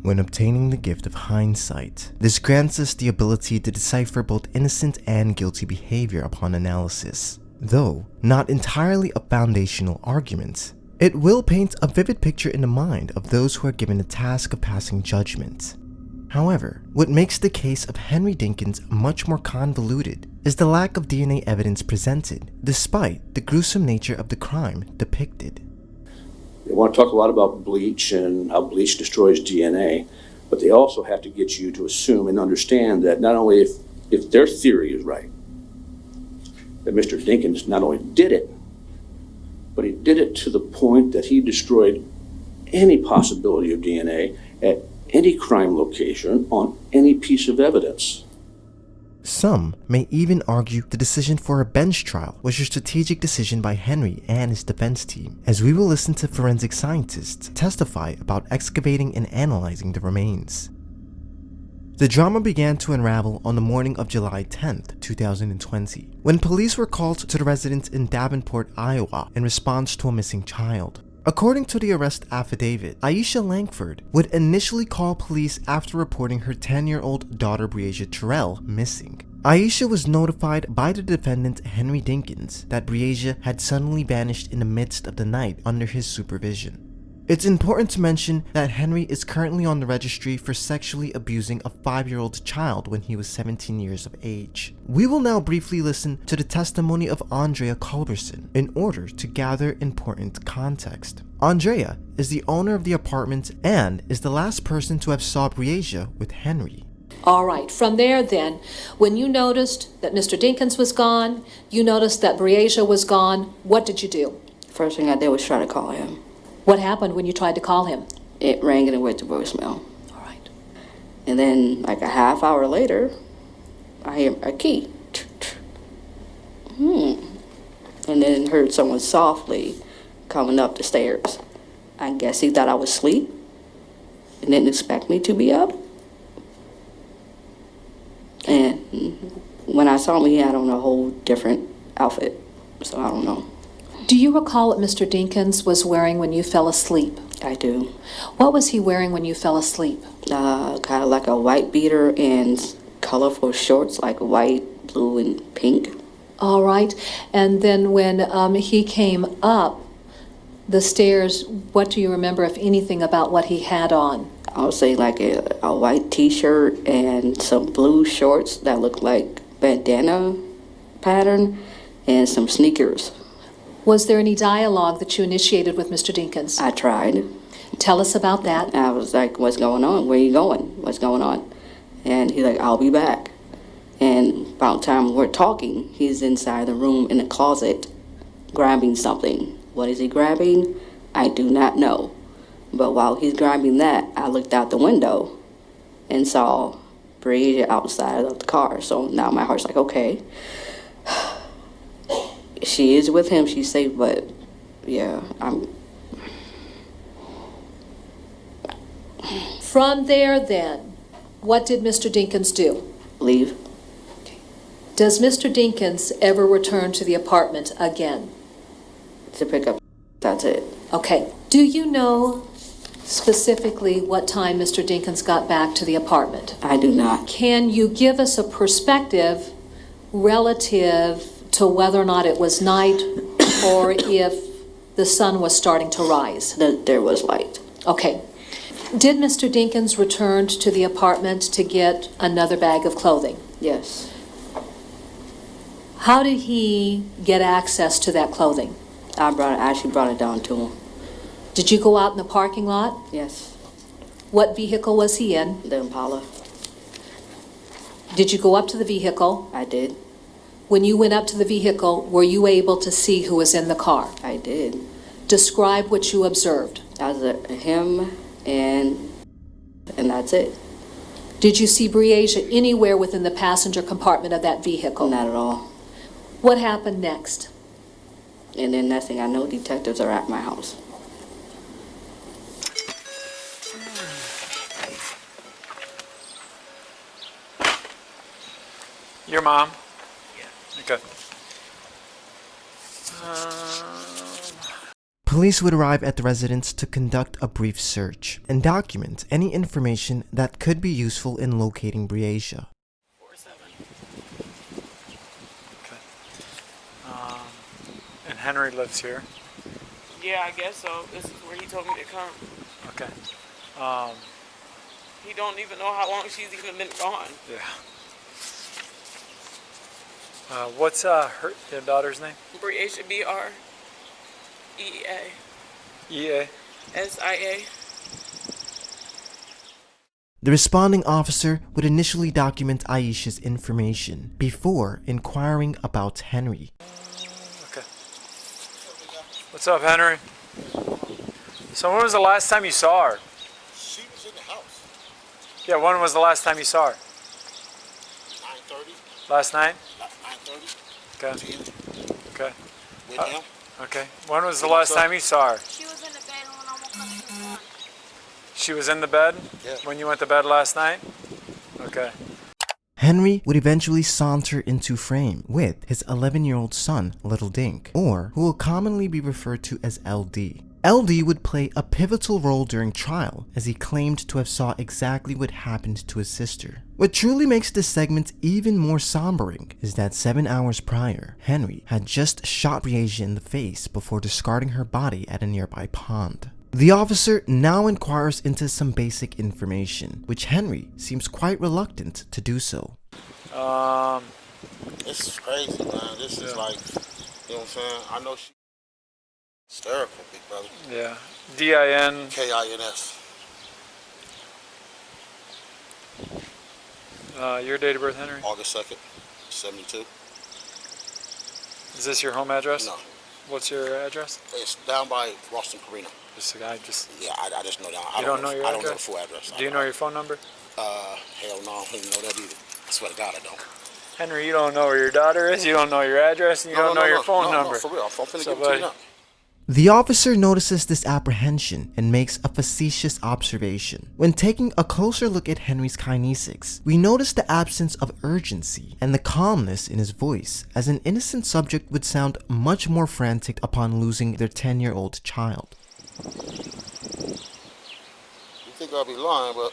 when obtaining the gift of hindsight. This grants us the ability to decipher both innocent and guilty behavior upon analysis. Though not entirely a foundational argument, it will paint a vivid picture in the mind of those who are given the task of passing judgment. However, what makes the case of Herny Dinkins much more convoluted is the lack of DNA evidence presented, despite the gruesome nature of the crime depicted. They want to talk a lot about bleach and how bleach destroys DNA, but they also have to get you to assume and understand that not only if their theory is right, that Mr. Dinkins not only did it, but he did it to the point that he destroyed any possibility of DNA at any crime location on any piece of evidence. Some may even argue the decision for a bench trial was a strategic decision by Herny and his defense team, as we will listen to forensic scientists testify about excavating and analyzing the remains. The drama began to unravel on the morning of July 10th, 2020, when police were called to the residence in Davenport, Iowa in response to a missing child. According to the arrest affidavit, Aisha Langford would initially call police after reporting her 10-year-old daughter Breasia Terrell missing. Aisha was notified by the defendant Herny Dinkins that Breasia had suddenly vanished in the midst of the night under his supervision. It's important to mention that Herny is currently on the registry for sexually abusing a 5-year-old child when he was 17 years of age. We will now briefly listen to the testimony of Andrea Culberson in order to gather important context. Andrea is the owner of the apartment and is the last person to have saw Breasia with Herny. All right, from there then, when you noticed that Mr. Dinkins was gone, you noticed that Breasia was gone, what did you do? First thing I did was try to call him. What happened when you tried to call him? It rang and it went to voicemail. All right. And then, like a half hour later, I hear a key. And then heard someone softly coming up the stairs. I guess he thought I was asleep and didn't expect me to be up. And when I saw him, he had on a whole different outfit. So I don't know. Do you recall what Mr. Dinkins was wearing when you fell asleep? I do. What was he wearing when you fell asleep? Kind of like a white beater and colorful shorts, like white, blue, and pink. All right. And then when he came up the stairs, what do you remember, if anything, about what he had on? I would say like a white t-shirt and some blue shorts that look like bandana pattern and some sneakers. Was there any dialogue that you initiated with Mr. Dinkins? I tried. Tell us about that. I was like, what's going on? Where are you going? What's going on? And he's like, I'll be back. And about the time we're talking, he's inside the room in the closet grabbing something. What is he grabbing? I do not know. But while he's grabbing that, I looked out the window and saw Breasia outside of the car. So now my heart's like, okay. She is with him, she's safe, but yeah, From there then, what did Mr. Dinkins do? Leave. Okay. Does Mr. Dinkins ever return to the apartment again? To pick up, that's it. Okay. Do you know specifically what time Mr. Dinkins got back to the apartment? I do not. Can you give us a perspective relative to whether or not it was night or if the sun was starting to rise? There was light. Okay. Did Mr. Dinkins return to the apartment to get another bag of clothing? Yes. How did he get access to that clothing? I actually brought it down to him. Did you go out in the parking lot? Yes. What vehicle was he in? The Impala. Did you go up to the vehicle? I did. When you went up to the vehicle, were you able to see who was in the car? I did. Describe what you observed. I was him and that's it. Did you see Breasia anywhere within the passenger compartment of that vehicle? Not at all. What happened next? And then next thing I know, detectives are at my house. Your mom? Yeah. Okay. Police would arrive at the residence to conduct a brief search and document any information that could be useful in locating Breasia. 47. Okay. And Henry lives here. Yeah, I guess so. This is where he told me to come. Okay. He don't even know how long she's even been gone. Yeah. What's your daughter's name? Breasia, B-R-E-A. E.A. S-I-A. The responding officer would initially document Aisha's information before inquiring about Henry. Okay. What's up, Henry? So when was the last time you saw her? She was in the house. Yeah, when was the last time you saw her? 9:30. Last night? 9:30. Okay. Okay. With him. Okay. When was the last time you saw her? She was in the bed when I woke up this morning. She was in the bed? Yeah. When you went to bed last night? Okay. Henry would eventually saunter into frame with his 11-year-old son, Little Dink, or who will commonly be referred to as LD. LD would play a pivotal role during trial as he claimed to have saw exactly what happened to his sister. What truly makes this segment even more sombering is that 7 hours prior, Henry had just shot Breasia in the face before discarding her body at a nearby pond. The officer now inquires into some basic information, which Henry seems quite reluctant to do so. This is crazy, man. This is like, you know what I'm saying? I know she hysterical, big brother. Yeah. D-I-N. K-I-N-S. Your date of birth, Henry? August 2nd, 72. Is this your home address? No. What's your address? It's down by Ralston Carina. Just a guy, just. Yeah, I just know that. You don't know your I don't know the address? full address. Do you know your phone number? Hell no, I don't even know that either. I swear to God, I don't. Henry, you don't know where your daughter is, you don't know your address, and you don't know your phone number. No, for real. I'm finna So, give it to you now. The officer notices this apprehension and makes a facetious observation. When taking a closer look at Henry's kinesics, we notice the absence of urgency and the calmness in his voice, as an innocent subject would sound much more frantic upon losing their 10-year-old child. You think I'll be lying, but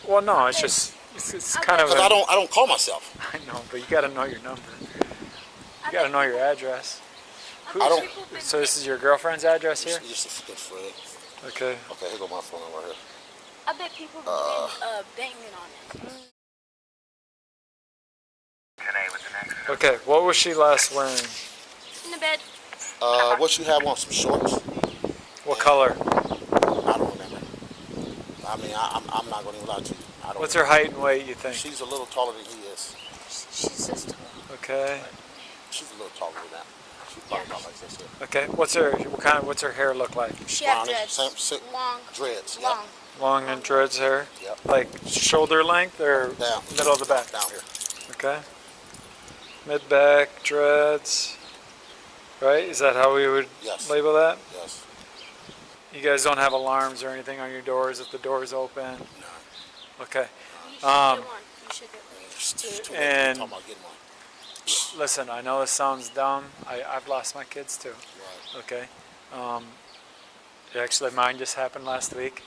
Well, no, it's just, it's kind of. because I don't call myself. I know, but you gotta know your number. You gotta know your address. I don't. So this is your girlfriend's address here? It's just a good friend. Okay. Okay, here go my phone right here. I bet people have been banging on it. Okay, what was she last wearing? In the bed. What you have on, some shorts? What color? I don't remember. I mean, I'm not going to lie to you. I don't What's her height and weight, you think? She's a little taller than he is. She's just tall. Okay. She's a little taller than that. She's probably about like this here. Okay, what's her hair look like? She had Brownish, dreads. Long. dreads. Long. Yep. Long and dreads hair? Yep. Like shoulder length or Down. middle of the back? Down here. Okay. Mid-back, dreads. Right? Is that how we would Yes. label that? Yes. You guys don't have alarms or anything on your doors if the door's open? No. Okay. You should get one. You should get one. It's too late. And- I'm talking about getting one. Listen, I know this sounds dumb. I've lost my kids too. Right. Okay. Actually, mine just happened last week,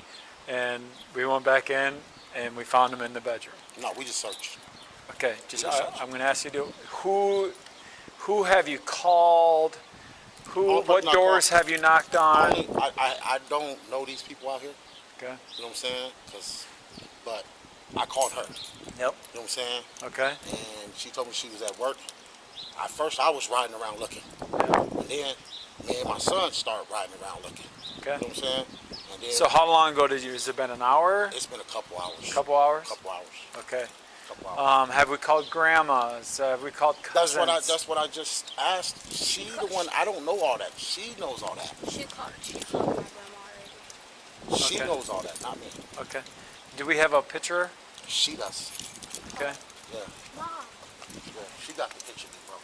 and we went back in and we found them in the bedroom. No, we just searched. Okay. I'm going to ask you to who have you called? What doors have you knocked on? I don't know these people out here. Okay. You know what I'm saying? But I called her. Yep. You know what I'm saying? Okay. And she told me she was at work. At first, I was riding around looking. Yeah. And then me and my son started riding around looking. Okay. You know what I'm saying? And then So how long ago has it been? An hour? it's been a couple hours. Couple hours? Couple hours. Okay. Couple hours. Have we called grandmas? Have we called cousins? That's what I just asked. She the one. I don't know all that. She knows all that. She called my grandma already. She Okay. knows all that, not me. Okay. Do we have a picture? She does. Okay. Yeah. Mom. Yeah. She got the picture, bro.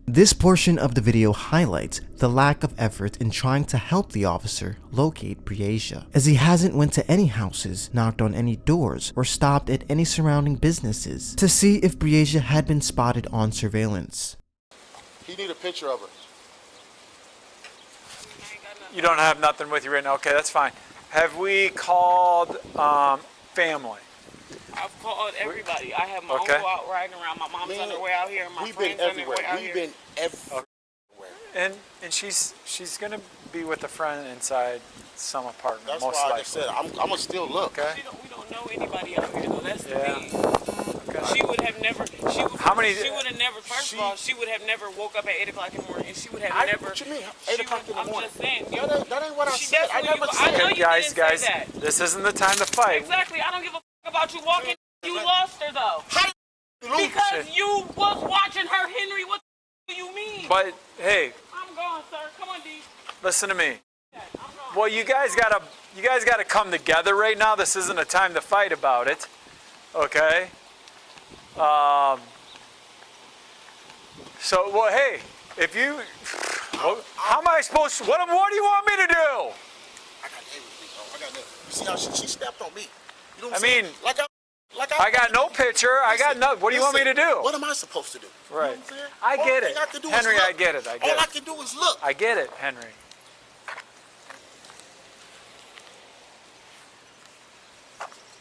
This portion of the video highlights the lack of effort in trying to help the officer locate Breasia, as he hasn't went to any houses, knocked on any doors, or stopped at any surrounding businesses to see if Breasia had been spotted on surveillance. He need a picture of her. You don't have nothing with you right now. Okay, that's fine. Have we called family? I've called everybody. I have my Okay. uncle out riding around. My mom's on her way out here. My We've been friends on their everywhere. way out We've here. been everywhere. And she's gonna be with a friend inside some apartment, That's most why likely. I said I'm gonna still look. Okay. We don't know anybody out here though. That's the Yeah. thing. Okay. She would have never. How many- She would have never. First of all, she would have never woke up at 8 o'clock in the morning, and she would have never. What you mean? 8 o'clock in the morning. I'm just saying. That ain't what I She said. I definitely never was- said. I know Okay, you guys, didn't say that. this isn't the time to fight. Exactly. I don't give a about you walking. You lost her though. How you lose? Because you was watching her, Henry. What do you mean? But hey, I'm gone, sir. Come on, D. listen to me. Well, you guys gotta come together right now. This isn't a time to fight about it. Okay. So, well, hey, if you, how am I supposed to? What do you want me to do? I got everything, bro. I got nothing. You see how she stepped on me? You know what I I'm saying? mean, like I got no picture. I got no. What do you want me to do? What am I supposed to do? You know Right. what I'm saying? I All get thing it, I can do is Henry. look. I get it. I All get I it. can do is look. I get it, Henry.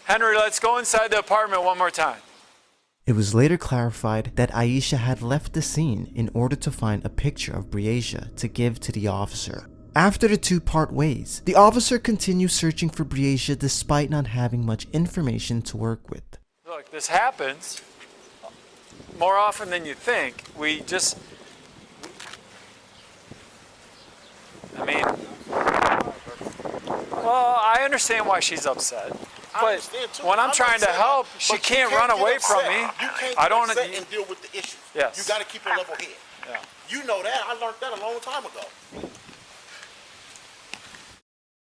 Henry, let's go inside the apartment one more time. It was later clarified that Aisha had left the scene in order to find a picture of Breasia to give to the officer. After the two part ways, the officer continued searching for Breasia despite not having much information to work with. Look, this happens more often than you think. I mean, well, I understand why she's upset. But when I'm trying to help, she can't run away from me. You can't I get don't. upset and deal with the issues. Yes. You got to keep a level head. Yeah. You know that. I learned that a long time ago.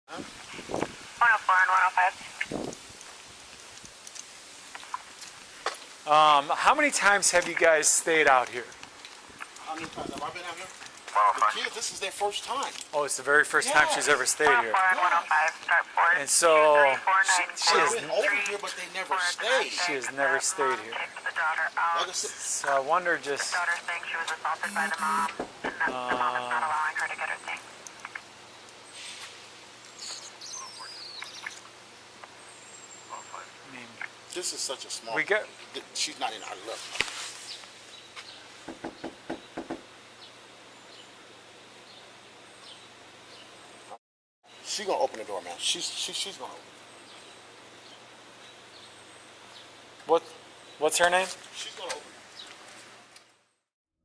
104 and 105. How many times have you guys stayed out here? How many times have I been out here? The kids, this is their first time. Oh, it's the very first time she's ever stayed here. 104 and 105. Start forward. And so she They've has been over here, but they never stayed. she has never stayed here. Take the daughter out. Like I said, So I wonder just. Daughter saying she was assaulted by the mom, and that the mom is not allowing her to get her things. I mean, this is such a small. We get- She's not in our look. She's gonna open the door, man. She's gonna open. what's her name? She's gonna open.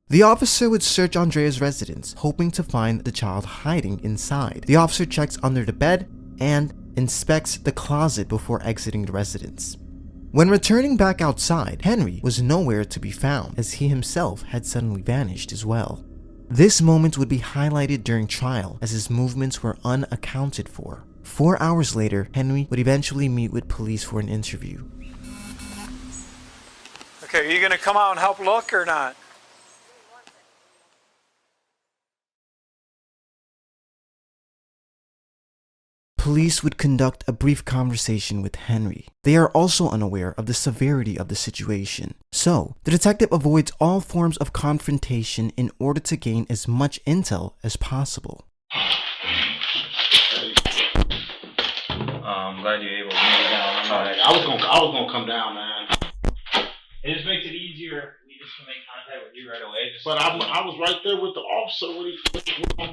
The officer would search Andrea's residence, hoping to find the child hiding inside. The officer checks under the bed and inspects the closet before exiting the residence. When returning back outside, Henry was nowhere to be found, as he himself had suddenly vanished as well. This moment would be highlighted during trial, as his movements were unaccounted for. 4 hours later, Henry would eventually meet with police for an interview. Okay, are you gonna come out and help look or not? Police would conduct a brief conversation with Henry. They are also unaware of the severity of the situation. So, the detective avoids all forms of confrontation in order to gain as much intel as possible. I'm glad you're able to make it down. I was gonna come down, man. It just makes it easier for me just to make contact with you right away. But I was right there with the officer when he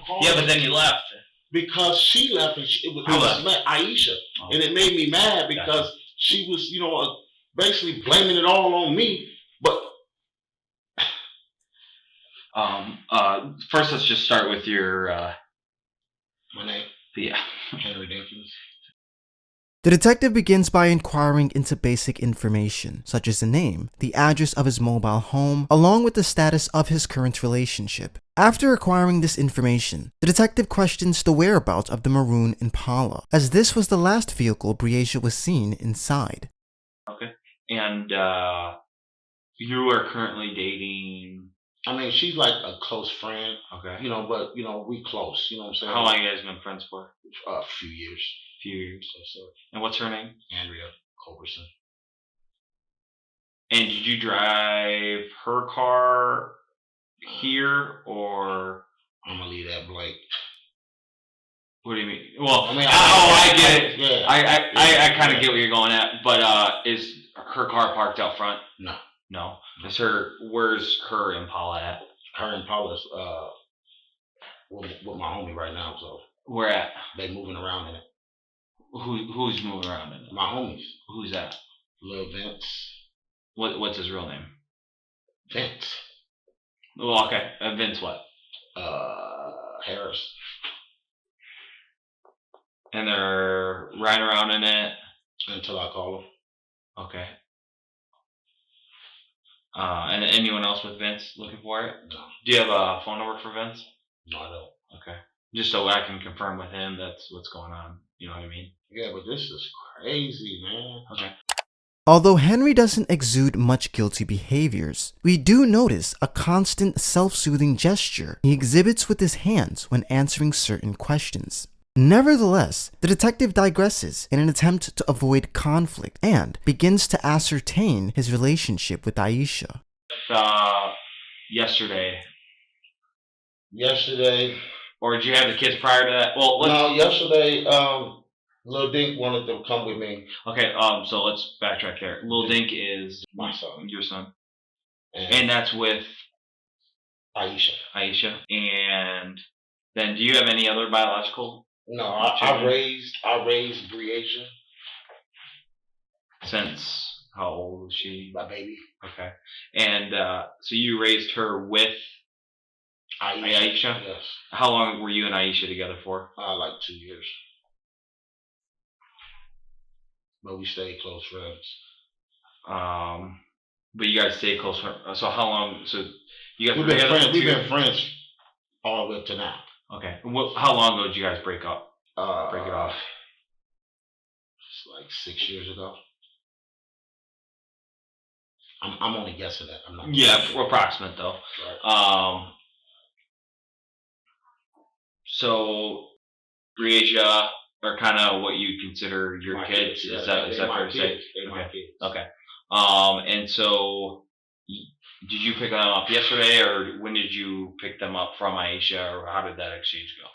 called. Yeah, but then you left. Because she left and it was Aisha, and it made me mad because she was, basically blaming it all on me. But First, let's just start with your my name, Herny Dinkins. The detective begins by inquiring into basic information, such as the name, the address of his mobile home, along with the status of his current relationship. After acquiring this information, the detective questions the whereabouts of the maroon Impala, as this was the last vehicle Breasia was seen inside. Okay. And you are currently dating. I mean, she's like a close friend. Okay. But we close. You know what I'm saying? How long you guys been friends for? A few years. Few years. So. And what's her name? Andrea Culberson. And did you drive her car here or? I'm gonna leave that blank. What do you mean? Well, I mean, I get it. Yeah. I kind of get where you're going at, but is her car parked out front? No. No. Where's her Impala at? Her Impala's with my homie right now, so. Where at? They moving around in it. Who's moving around in it? My homies. Who's that? Lil Vince. What's his real name? Vince. Well, okay. Vince what? Harris. And they're riding around in it until I call him. Okay. And anyone else with Vince looking for it? No. Do you have a phone number for Vince? No, I don't. Okay. Just so I can confirm with him that's what's going on. You know what I mean? Yeah, but this is crazy, man. Okay. Although Henry doesn't exude much guilty behaviors, we do notice a constant self-soothing gesture he exhibits with his hands when answering certain questions. Nevertheless, the detective digresses in an attempt to avoid conflict and begins to ascertain his relationship with Aisha. Yesterday. Or did you have the kids prior to that? Well, no, yesterday, Lil Dink wanted to come with me. Okay, so let's backtrack there. Lil Dink is my son. Your son. And that's with Aisha. And then do you have any other biological? No, I raised Breasia. Since how old was she? My baby. Okay. And so you raised her with Aisha? Yes. How long were you and Aisha together for? Like 2 years. But we stayed close friends. But you guys stayed close friends. So how long? So you guys we've were been together? We've been friends all the way up to now. Okay. How long ago did you guys break up? Break it off? It's like 6 years ago. I'm only guessing that. I'm not. Yeah, approximate though. Right. So Breasia are kind of what you consider your my kids. Yeah, is that fair to say? They're my kids. Okay. And so did you pick them up yesterday, or when did you pick them up from Aisha, or how did that exchange go?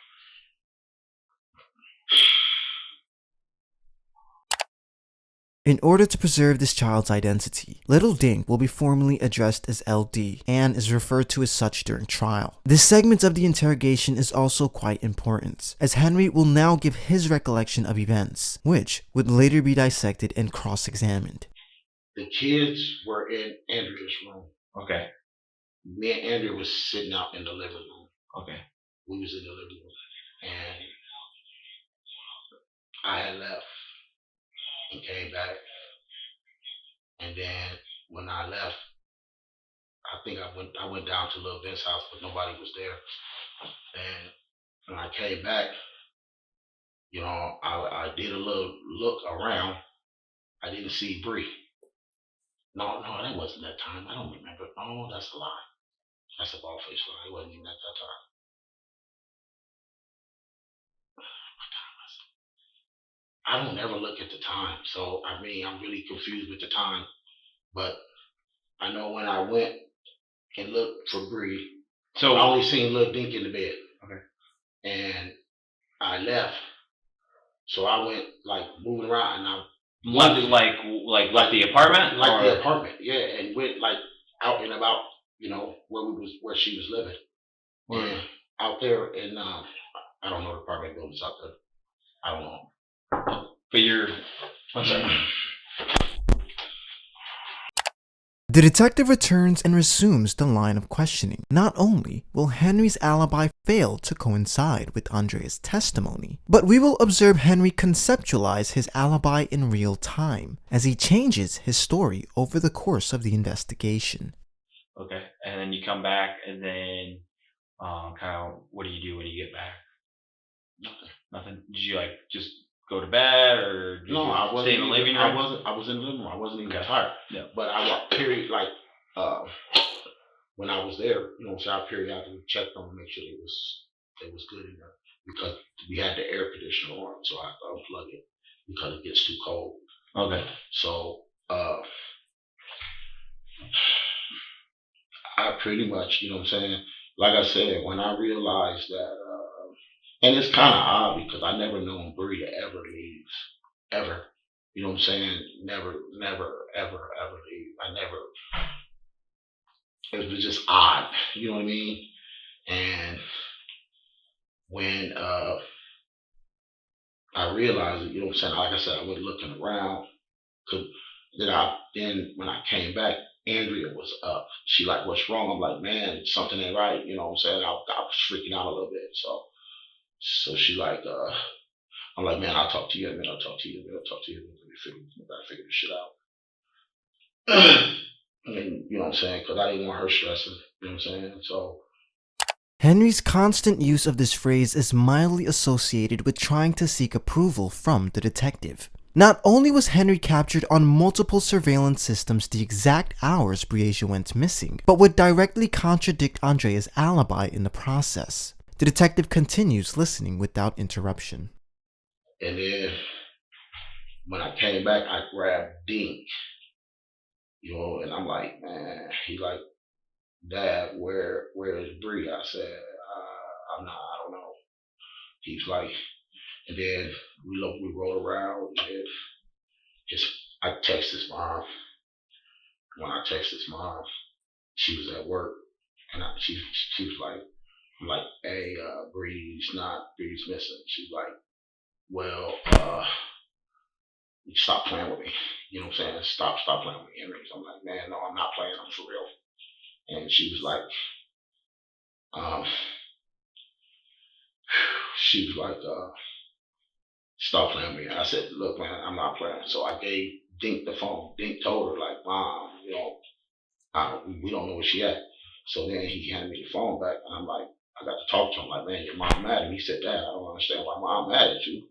In order to preserve this child's identity, Little Dink will be formally addressed as LD and is referred to as such during trial. This segment of the interrogation is also quite important, as Henry will now give his recollection of events, which would later be dissected and cross-examined. The kids were in Andrea's room. Okay. Me and Andrea was sitting out in the living room. Okay. We was in the living room. And I had left and came back. And then when I left, I think I went down to Lil Vince's house, but nobody was there. And when I came back, you know, I did a little look around. I didn't see Bree. No, that wasn't that time. I don't remember. No, that's a lie. That's a bald-faced lie. It wasn't even at that time. I don't ever look at the time. So, I mean, I'm really confused with the time. But I know when I went and looked for Bree, so I only seen Lil Dink in the bed. Okay. And I left. So I went, like, moving around, and I left the apartment? Like the apartment, yeah, and went, like, out and about, you know, where she was living. And out there in, I don't know the apartment buildings out there. I don't know. But I'm sorry. The detective returns and resumes the line of questioning. Not only will Henry's alibi fail to coincide with Andrea's testimony, but we will observe Henry conceptualize his alibi in real time as he changes his story over the course of the investigation. Okay, and then you come back, and then kind of what do you do when you get back? Nothing. Did you just go to bed, or did I wasn't stay in the living room? I was in the living room. I wasn't even tired. Yeah. But I when I was there, you know, so I periodically checked on to make sure it was good in there, because we had the air conditioner on, so I unplug it because it gets too cold. Okay. So I pretty much, you know what I'm saying, like I said, when I realized that And it's kind of odd because I never known Bree to ever leave, ever. You know what I'm saying? Never, ever leave. I never. It was just odd. You know what I mean? And when I realized it, you know what I'm saying? Like I said, I was looking around. Cause then when I came back, Andrea was up. She like, what's wrong? I'm like, man, something ain't right. You know what I'm saying? I was freaking out a little bit. So she like, I'm like, man, I'll talk to you. I'll talk to you. I'll talk to you. We gotta figure this shit out. And you know what I'm saying? Cause I didn't want her stressing. You know what I'm saying? So Henry's constant use of this phrase is mildly associated with trying to seek approval from the detective. Not only was Henry captured on multiple surveillance systems the exact hours Breasia went missing, but would directly contradict Andrea's alibi in the process. The detective continues listening without interruption. and then when I came back, I grabbed Dink, you know, and I'm like, man, he like, Dad, where is Bree? I said, I don't know. He's like, and then we rolled around, and I text his mom. When I text his mom, she was at work, and she was like, I'm like, hey, Bree's missing. She's like, well, stop playing with me. You know what I'm saying? Stop playing with me, Henry. So I'm like, man, no, I'm not playing. I'm for real. And she was like, um, stop playing with me. I said, look, man, I'm not playing. So I gave Dink the phone. Dink told her, like, Mom, you know, we don't know where she at. So then he handed me the phone back, and I'm like, I got to talk to him. Like, man, your mom mad at me. He said, Dad, I don't understand why mom mad at you.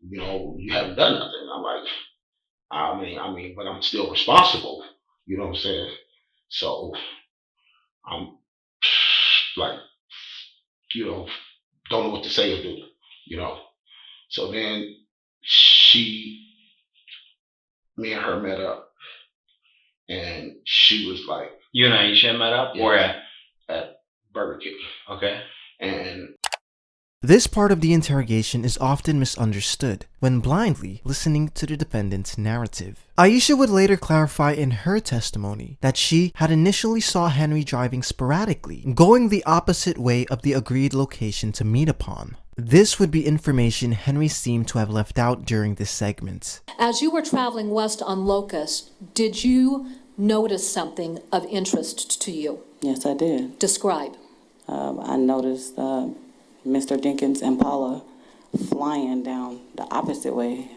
You know, you haven't done nothing. And I'm like, I mean, but I'm still responsible. You know what I'm saying? So I'm like, you know, don't know what to say or do. You know. So then me and her met up, and she was like, You and Aisha met up? Yeah. Where at Burger King. Okay. And This part of the interrogation is often misunderstood when blindly listening to the defendant's narrative. Aisha would later clarify in her testimony that she had initially saw Henry driving sporadically, going the opposite way of the agreed location to meet upon. This would be information Henry seemed to have left out during this segment. As you were traveling west on Locust, did you notice something of interest to you? Yes, I did. Describe. I noticed Mr. Dinkins Impala flying down the opposite way,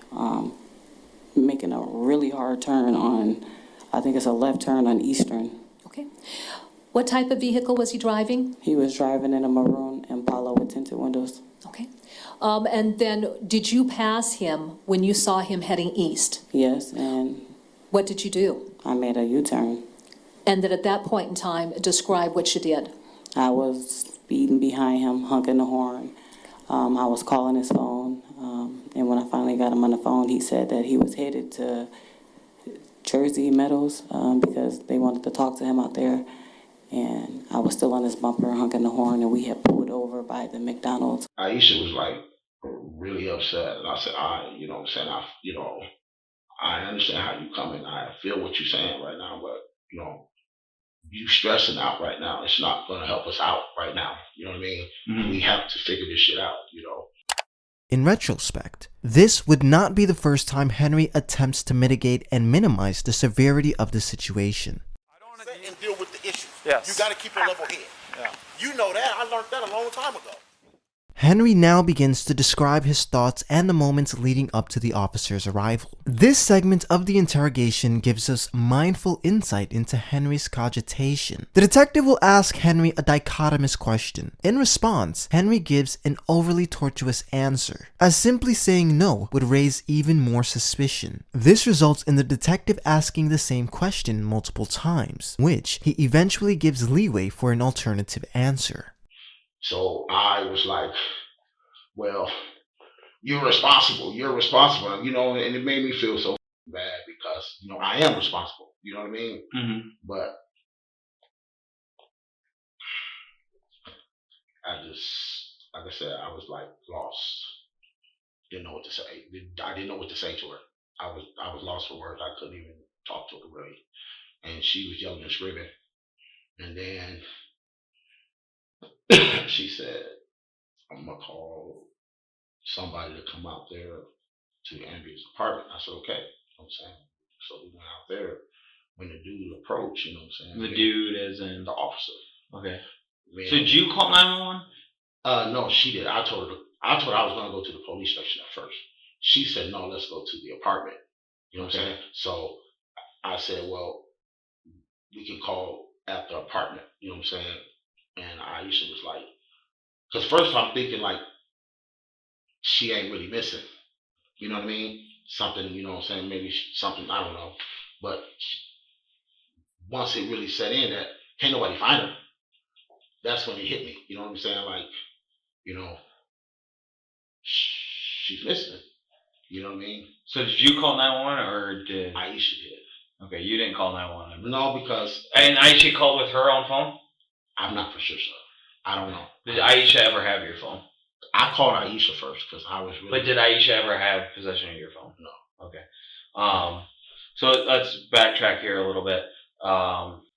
making a really hard turn on, I think it's a left turn on Eastern. Okay. What type of vehicle was he driving? He was driving in a maroon Impala with tinted windows. Okay. And then did you pass him when you saw him heading east? Yes, and What did you do? I made a U-turn. And then at that point in time, describe what you did. I was speeding behind him, honking the horn. I was calling his phone, and when I finally got him on the phone, he said that he was headed to Jersey Meadows because they wanted to talk to him out there. And I was still on his bumper, honking the horn, and we had pulled over by the McDonald's. Aisha was like really upset, and I said, you know what I'm saying, I understand how you coming. I feel what you're saying right now, but you know, you stressing out right now. It's not going to help us out right now. You know what I mean? Mm-hmm. We have to figure this shit out. You know. In retrospect, this would not be the first time Henry attempts to mitigate and minimize the severity of the situation. And deal with the issues. Yes. You got to keep a level head. Yeah. You know that. I learned that a long time ago. Henry now begins to describe his thoughts and the moments leading up to the officer's arrival. This segment of the interrogation gives us mindful insight into Henry's cogitation. The detective will ask Henry a dichotomous question. In response, Henry gives an overly tortuous answer, as simply saying no would raise even more suspicion. This results in the detective asking the same question multiple times, which he eventually gives leeway for an alternative answer. So I was like, well, you're responsible, you know, and it made me feel so bad because, you know, I am responsible, you know what I mean? Mm-hmm. But I just, like I said, I was like lost. Didn't know what to say. I didn't know what to say to her. I was lost for words. I couldn't even talk to her really. And she was yelling and screaming. And then she said, I'm gonna call somebody to come out there to Andrew's apartment. I said, okay. You know what I'm saying? So we went out there. When the dude approached, you know what I'm saying? The dude as in the officer. Okay. Man, so did you call 911? No, she did. I told her I was gonna go to the police station at first. She said, no, let's go to the apartment. You know what I'm saying? So I said, well, we can call at the apartment. You know what I'm saying? And Aisha was like, because first I'm thinking like, she ain't really missing. You know what I mean? Something, you know what I'm saying? Maybe something, I don't know. But once it really set in that can't nobody find her, that's when it hit me. You know what I'm saying? Like, you know, she's missing. You know what I mean? So did you call 911 or did Aisha did? Okay, you didn't call 911. No, because and Aisha called with her own phone. I'm not for sure, sir. I don't know. Did Aisha ever have your phone? I called Aisha first because I was really. But did Aisha ever have possession of your phone? No. Okay. So let's backtrack here a little bit.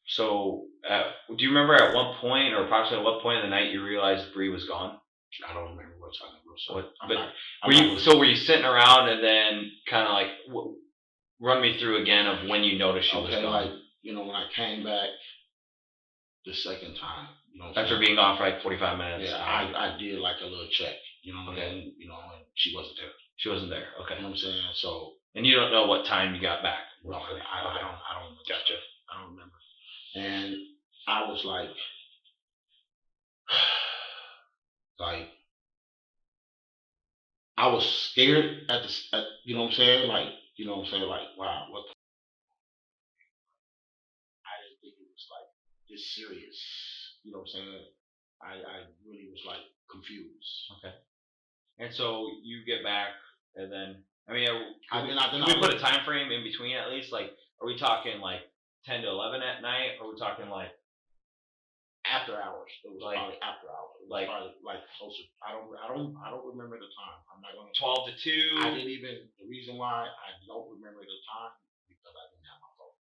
So do you remember at what point, or approximately what point of the night, you realized Bree was gone? I don't remember what time it was. But were you sitting around and then kind of like run me through again of when you noticed she was gone? Like, you know, when I came back the second time, you know, after being gone for like 45 minutes. Yeah, I did like a little check, you know, and you know, and she wasn't there. She wasn't there. Okay. You know what I'm saying? So. And you don't know what time you got back? No, I don't. Gotcha. I don't remember. And I was like, I was scared you know what I'm saying? Like, you know what I'm saying? Like, wow, what the. I didn't think it was like this serious. You know what I'm saying? I really was like confused. Okay. And so you get back, and then I mean, can we put a time frame in between at least? Like, are we talking like 10 to 11 at night, or are we talking like after hours? It was like probably after hours. It was probably like closer. I don't remember the time. I'm not gonna. 12 to 2. I didn't even. The reason why I don't remember the time because I didn't have my phone.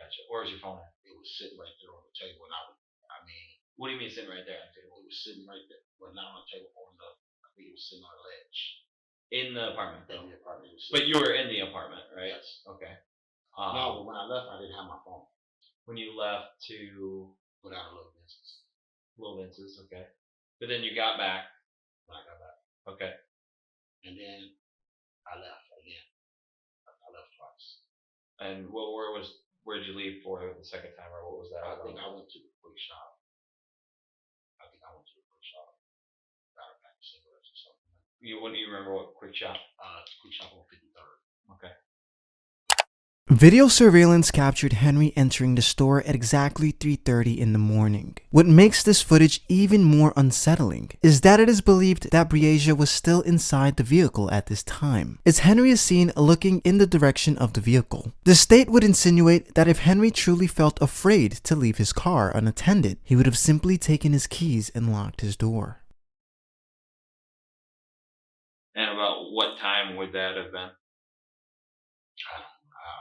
Gotcha. Where's your phone at? It was sitting right there on the table, and I mean. What do you mean sitting right there on the table? It was sitting right there, but not on the table. I think it was sitting on a ledge. In the apartment. In the apartment. But you were in the apartment, right? Yes. Okay. No, but when I left, I didn't have my phone. When you left to put out a Little Vince's. Little Vince's, okay. But then you got back. When I got back. Okay. And then I left again. I left twice. And where'd you leave for the second time, or what was that? I think I went to the quick shop. Got a pack of cigarettes or something. When do you remember what quick shop? Quick shop on 53rd. Okay. Video surveillance captured Henry entering the store at exactly 3:30 in the morning. What makes this footage even more unsettling is that it is believed that Breasia was still inside the vehicle at this time, as Henry is seen looking in the direction of the vehicle. The state would insinuate that if Henry truly felt afraid to leave his car unattended, he would have simply taken his keys and locked his door. And about what time would that have been?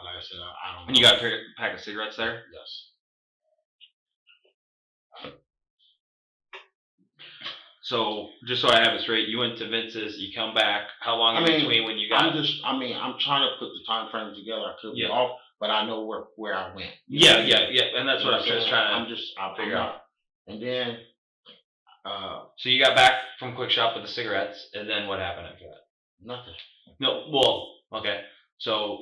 Like I said, I don't know. And you got a pack of cigarettes there? Yes. So, just so I have it straight, you went to Vince's, you come back. How long in between when you got? I'm trying to put the time frames together. I could be off, but I know where I went. Yeah, and that's what I'm just trying to figure out. And then, so you got back from Quick Shop with the cigarettes, and then what happened after that? Nothing. No, well, okay. So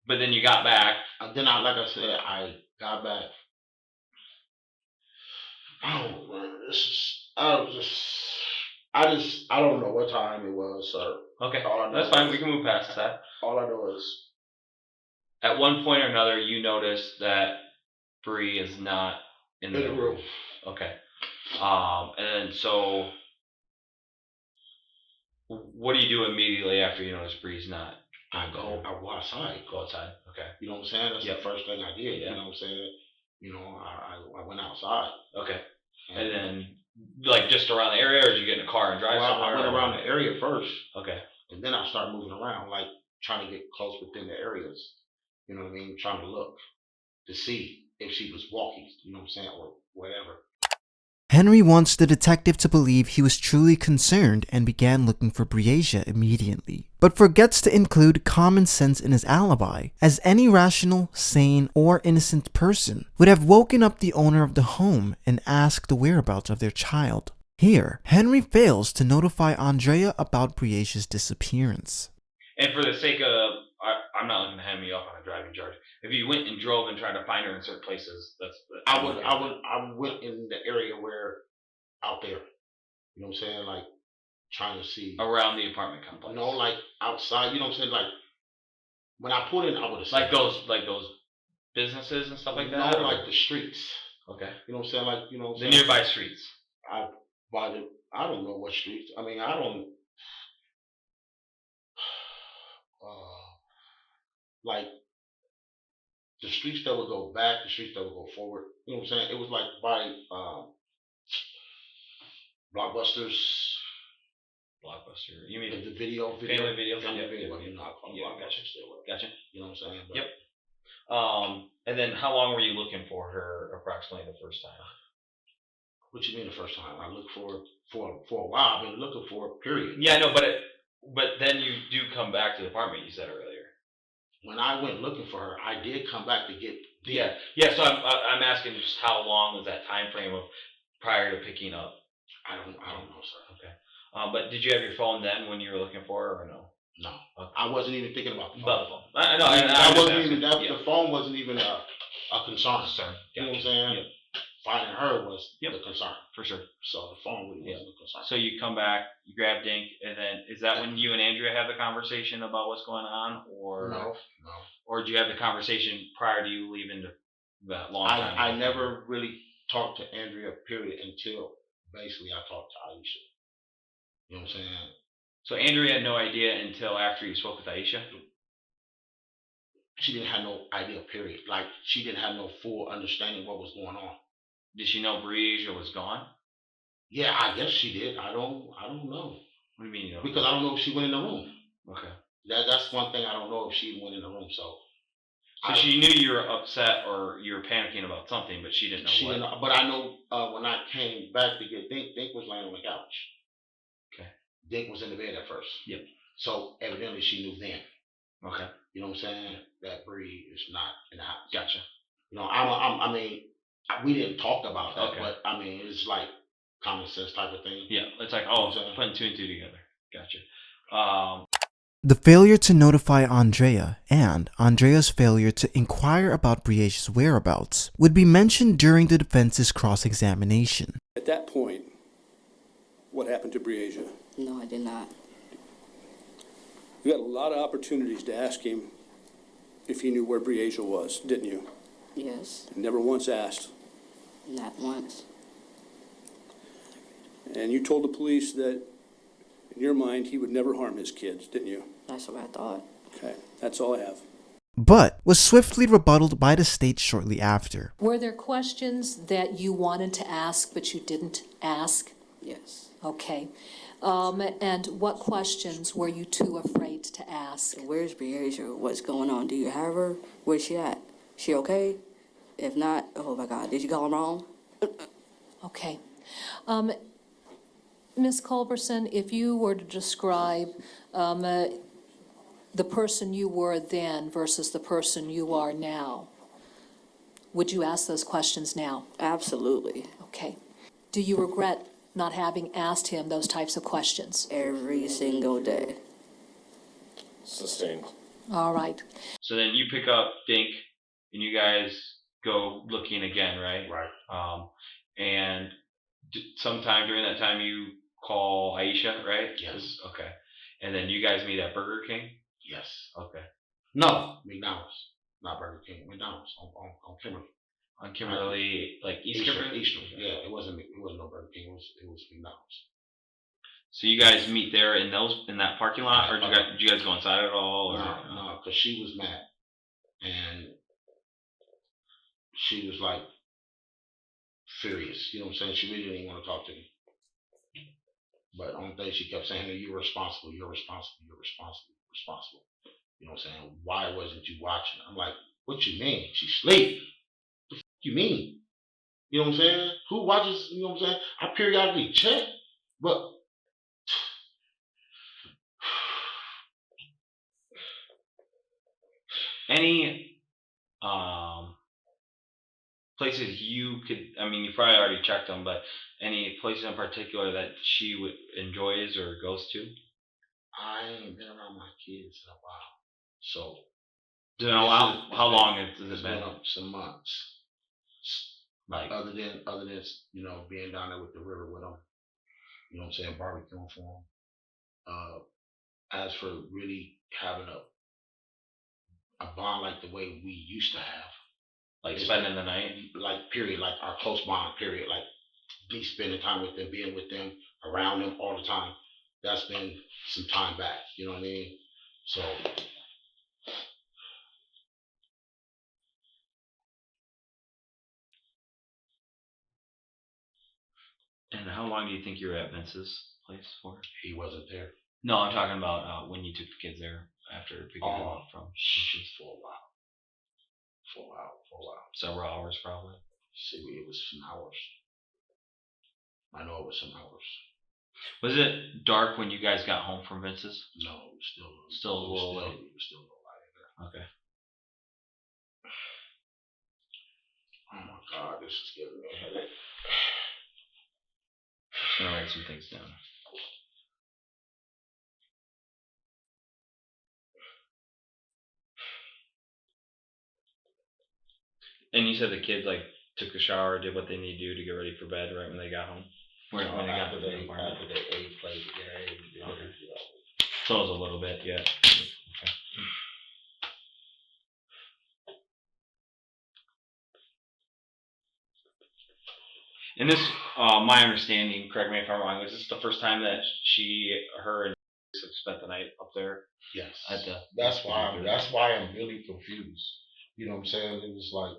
but then you got back. Then like I said, I got back. I don't know what time it was, sir. Okay, that's fine. We can move past that. All I know is, at one point or another, you noticed that Bree is not in the room. Okay. And so, what do you do immediately after you notice Bree's not? I go outside. Go outside. Okay. You know what I'm saying? That's the first thing I did. Yeah. You know what I'm saying? You know, I went outside. Okay. And then Like just around the area, or did you get in a car and drive Well, somewhere? I went around the area first, Okay. and then I started moving around, like trying to get close within the areas. You know what I mean? Trying to look to see if she was walking. You know what I'm saying, or whatever. Henry wants the detective to believe he was truly concerned and began looking for Breasia immediately, but forgets to include common sense in his alibi, as any rational, sane, or innocent person would have woken up the owner of the home and asked the whereabouts of their child. Here, Henry fails to notify Andrea about Breasia's disappearance. And for the sake of, I'm not looking to hand me off on a driving charge. If you went and drove and tried to find her in certain places, I went in the area where out there. You know what I'm saying? Like trying to see around the apartment complex. No, like outside. You know what I'm saying? Like when I pulled in, I would have like those businesses and stuff like that. No, like the streets. Okay. You know what I'm saying? Like, you know, the nearby streets. I don't know what streets. I mean, I don't. Like the streets that would go back, the streets that would go forward. You know what I'm saying? It was like by Blockbusters. Blockbuster. You mean the video? Family video? Family Yep. video. Yep. You know, I call Yeah, Blockbuster still. Gotcha. You know what I'm saying? But, Yep. And then how long were you looking for her approximately the first time? What you mean the first time? I looked for a while. I've been looking for a period. Yeah, no, but then you do come back to the apartment. You said earlier. When I went looking for her, I did come back to get. Yeah. So I'm asking just how long was that time frame of prior to picking up? I don't know, sir. Okay. But did you have your phone then when you were looking for her, or no? No. Okay. I wasn't even thinking about the phone. About the phone. I wasn't even that. Yeah. The phone wasn't even a concern. Concern. You know what I'm saying? Yep. Finding her was the concern. For sure. So the phone really wasn't a concern. So you come back, you grab Dink, and then is that when you and Andrea have the conversation about what's going on, or no? Or did you have the conversation prior to you leaving that long time? I never really talked to Andrea, period, until basically I talked to Aisha. You know what I'm saying? So Andrea had no idea until after you spoke with Aisha? She didn't have no idea, period. Like, she didn't have no full understanding what was going on. Did she know Breasia was gone? Yeah, I guess she did. I don't know. What do you mean you don't Because I don't know if she went in the room. Okay. That's one thing I don't know if she even went in the room. So she knew you were upset or you were panicking about something, but she didn't know what. Didn't know, but I know when I came back to get Dink was laying on the couch. Okay. Dink was in the bed at first. Yep. So evidently she knew then. Okay. You know what I'm saying? That Bree is not in the house. Gotcha. You know, I mean, we didn't talk about that, Okay. but I mean, it's like common sense type of thing. Yeah, it's like, putting two and two together. Gotcha. The failure to notify Andrea and Andrea's failure to inquire about Breasia's whereabouts would be mentioned during the defense's cross-examination. At that point, what happened to Breasia? No, I did not. You had a lot of opportunities to ask him if he knew where Breasia was, didn't you? Yes. And never once asked. Not once. And you told the police that in your mind he would never harm his kids, didn't you? That's what I thought. Okay, that's all I have. But was swiftly rebutted by the state shortly after. Were there questions that you wanted to ask but you didn't ask? Yes. Okay. And what questions were you too afraid to ask? Where's Breasia? What's going on? Do you have her? Where's she at? She okay? If not, oh my God, did you call him wrong? Okay. Ms. Culberson, if you were to describe the person you were then versus the person you are now, would you ask those questions now? Absolutely. Okay. Do you regret not having asked him those types of questions? Every single day. Sustained. All right. So then you pick up Dink and you guys go looking again, right? Right. And sometime during that time you call Aisha, right? Yes. Okay. And then you guys meet at Burger King? Yes. Okay. No, McDonald's. Not Burger King. McDonald's on Kimberly. On Kimberly, like East Kimberly? Eastern. Yeah, it wasn't no Burger King. It was McDonald's. So you guys meet there in that parking lot, or did you guys go inside at all? Or? No, because she was mad, and she was like furious. You know what I'm saying? She really didn't want to talk to me. But the only thing she kept saying, you're responsible, you're responsible, you're responsible, responsible. You know what I'm saying? Why wasn't you watching? I'm like, what you mean? She sleep. What the f you mean? You know what I'm saying? Who watches, you know what I'm saying? I periodically check, but Any places you could, I mean, you probably already checked them, but any places in particular that she enjoys or goes to? I ain't been around my kids in a while. So, Do you know how long has it it's been? been up some months. Like, other than you know, being down there with the river with them, you know what I'm saying, barbecuing for them. As for really having a bond like the way we used to have, like spending the night, like period, like our close bond period, like me spending time with them, being with them, around them all the time. That's been some time back. You know what I mean? So. and how long do you think you were at Vince's place for? He wasn't there. No, I'm talking about when you took the kids there after picking them up from for a while. For a while. Several hours, probably. See, it was some hours. I know it was some hours. Was it dark when you guys got home from Vince's? No, it was still a little late. It was still a little light there. Okay. Oh my God, this is giving me a headache. Just gonna write some things down. And you said the kids like took a shower, did what they need to do to get ready for bed right when they got home? When they got to the apartment? After they ate, played the game. Okay. So it was a little bit, yeah. Okay. And this, my understanding, correct me if I'm wrong, was this the first time that her and have spent the night up there? Yes. That's why I'm really confused. You know what I'm saying? It was like,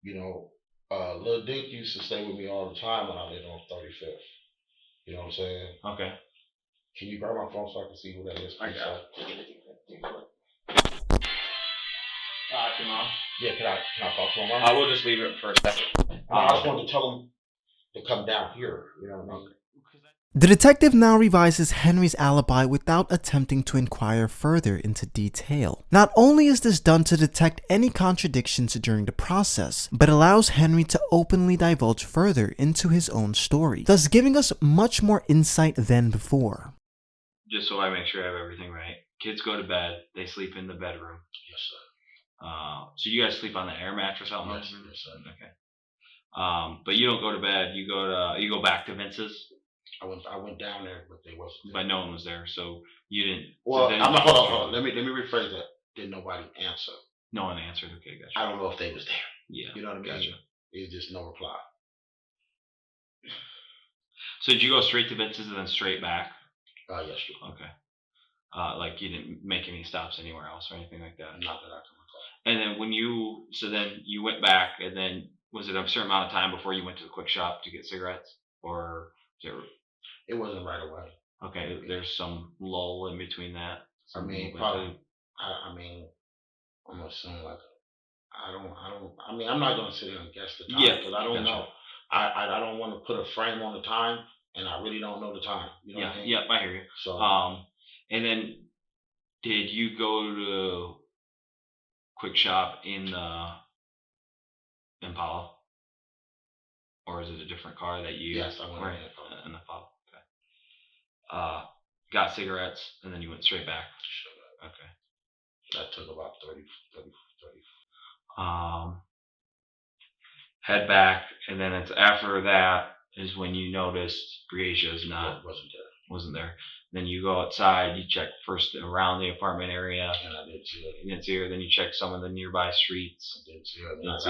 you know, Lil Dink used to stay with me all the time when I lived on 35th. You know what I'm saying? Okay. Can you grab my phone so I can see who that is? I got it. Your mom? Yeah, can I talk to my mom? I will just leave it for a second. I just wanted to tell him to come down here. You know what I mean? The detective now revises Henry's alibi without attempting to inquire further into detail. Not only is this done to detect any contradictions during the process, but allows Henry to openly divulge further into his own story, thus giving us much more insight than before. Just so I make sure I have everything right. Kids go to bed, they sleep in the bedroom. Yes, sir. So you guys sleep on the air mattress out? Yes, sir. Okay. But you don't go to bed, you go back to Vince's? I went down there, but they wasn't there. But no one was there, so you didn't. Well, so hold on. Let me rephrase that. Didn't nobody answer? No one answered. Okay, gotcha. I don't know if they was there. Yeah. You know what I mean? Gotcha. It's just no reply. So did you go straight to Vince's and then straight back? Yes, sir. Okay. Like you didn't make any stops anywhere else or anything like that? Not that I can recall. And then then you went back, and then was it a certain amount of time before you went to the quick shop to get cigarettes, or it wasn't right away? Okay, there's some lull in between that. I mean, probably. I mean, I'm assuming like I mean, I'm not gonna sit here and guess the time because I don't know. I don't want to put a frame on the time, and I really don't know the time. You know what I mean? Yeah, I hear you. So, and then did you go to quick shop in the Impala, or is it a different car that you? Yes, I went in the Impala. Okay. Got cigarettes, and then you went straight back. Okay. That took about 30. Head back, and then it's after that is when you noticed Breasia's wasn't there. Then you go outside, you check first around the apartment area. And I didn't see her. You didn't see her. Then you check some of the nearby streets. I didn't see her. That's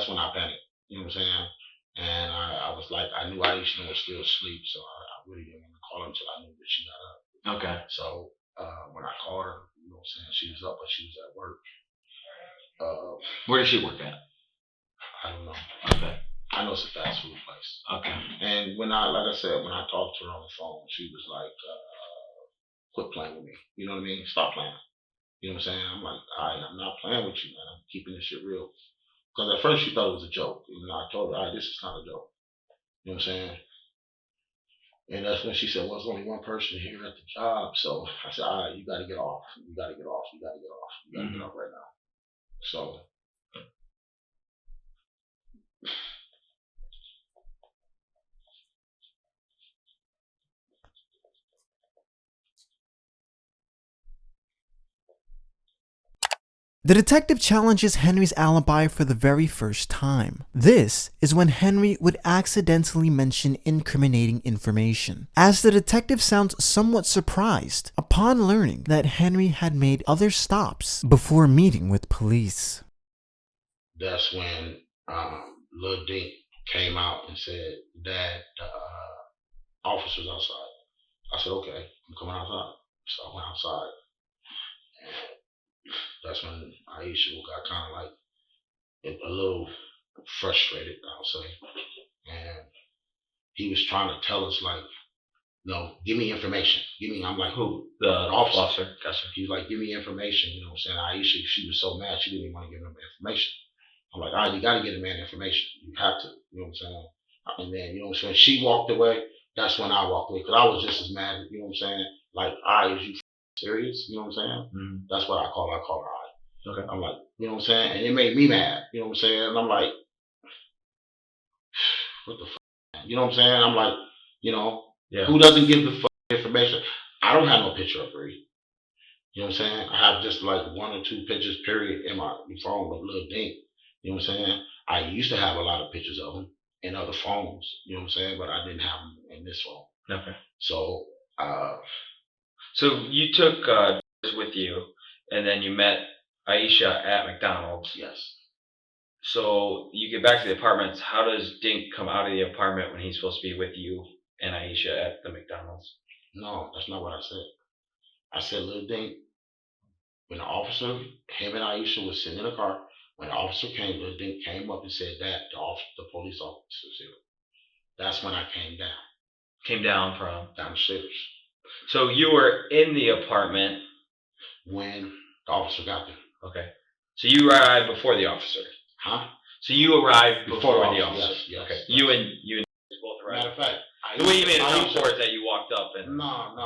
when I panicked. You know what I'm saying? And I was like, I knew Aisha was still asleep, so I really didn't want to call her until I knew that she got up. Okay. So when I called her, you know what I'm saying, she was up, but she was at work. Where does she work at? I don't know. Okay. I know it's a fast food place. Okay. And when like I said, when I talked to her on the phone, she was like, quit playing with me. You know what I mean? Stop playing. You know what I'm saying? I'm like, all right, I'm not playing with you, man. I'm keeping this shit real. Because at first she thought it was a joke. You know, I told her, all right, this is not a joke. You know what I'm saying? And that's when she said, well, there's only one person here at the job. So I said, all right, you got to get off. You got to get off. You got to get off. You got to get off right now. So. The detective challenges Henry's alibi for the very first time. This is when Henry would accidentally mention incriminating information, as the detective sounds somewhat surprised upon learning that Henry had made other stops before meeting with police. That's when Lil Dink came out and said, Dad, the officer's outside. I said, okay, I'm coming outside. So I went outside. That's when Aisha got kind of like a little frustrated, I'll say. And he was trying to tell us, like, no, give me information. I'm like, who? The officer. Gotcha. He was like, give me information. You know what I'm saying? Aisha, she was so mad, she didn't even want to give him information. I'm like, all right, you got to get a man information. You have to. You know what I'm saying? And then, you know what I'm saying? She walked away. That's when I walked away because I was just as mad. You know what I'm saying? Like, is you serious? You know what I'm saying? Mm-hmm. That's what I call her. Okay. I'm like, you know what I'm saying? And it made me mad. You know what I'm saying? And I'm like, what the fuck? You know what I'm saying? I'm like, you know, who doesn't give the information? I don't have no picture of Bree. You know what I'm saying? I have just like 1 or 2 pictures, period, in my phone with Lil Dink. You know what I'm saying? I used to have a lot of pictures of him in other phones. You know what I'm saying? But I didn't have them in this phone. Okay. So, so you took with you, and then you met Aisha at McDonald's. Yes. So you get back to the apartments. How does Dink come out of the apartment when he's supposed to be with you and Aisha at the McDonald's? No, that's not what I said. I said, Lil Dink, when the officer, him and Aisha was sitting in the car, when the officer came, Lil Dink came up and said that the police officer's here. That's when I came down. Came down from? Downstairs. So you were in the apartment when the officer got there. Okay. So you arrived before the officer. Huh? So you arrived before the officer. Yes, yes. Okay. Yes. You and both arrived. Matter of fact, the way you made it sound for is that you walked up and. No.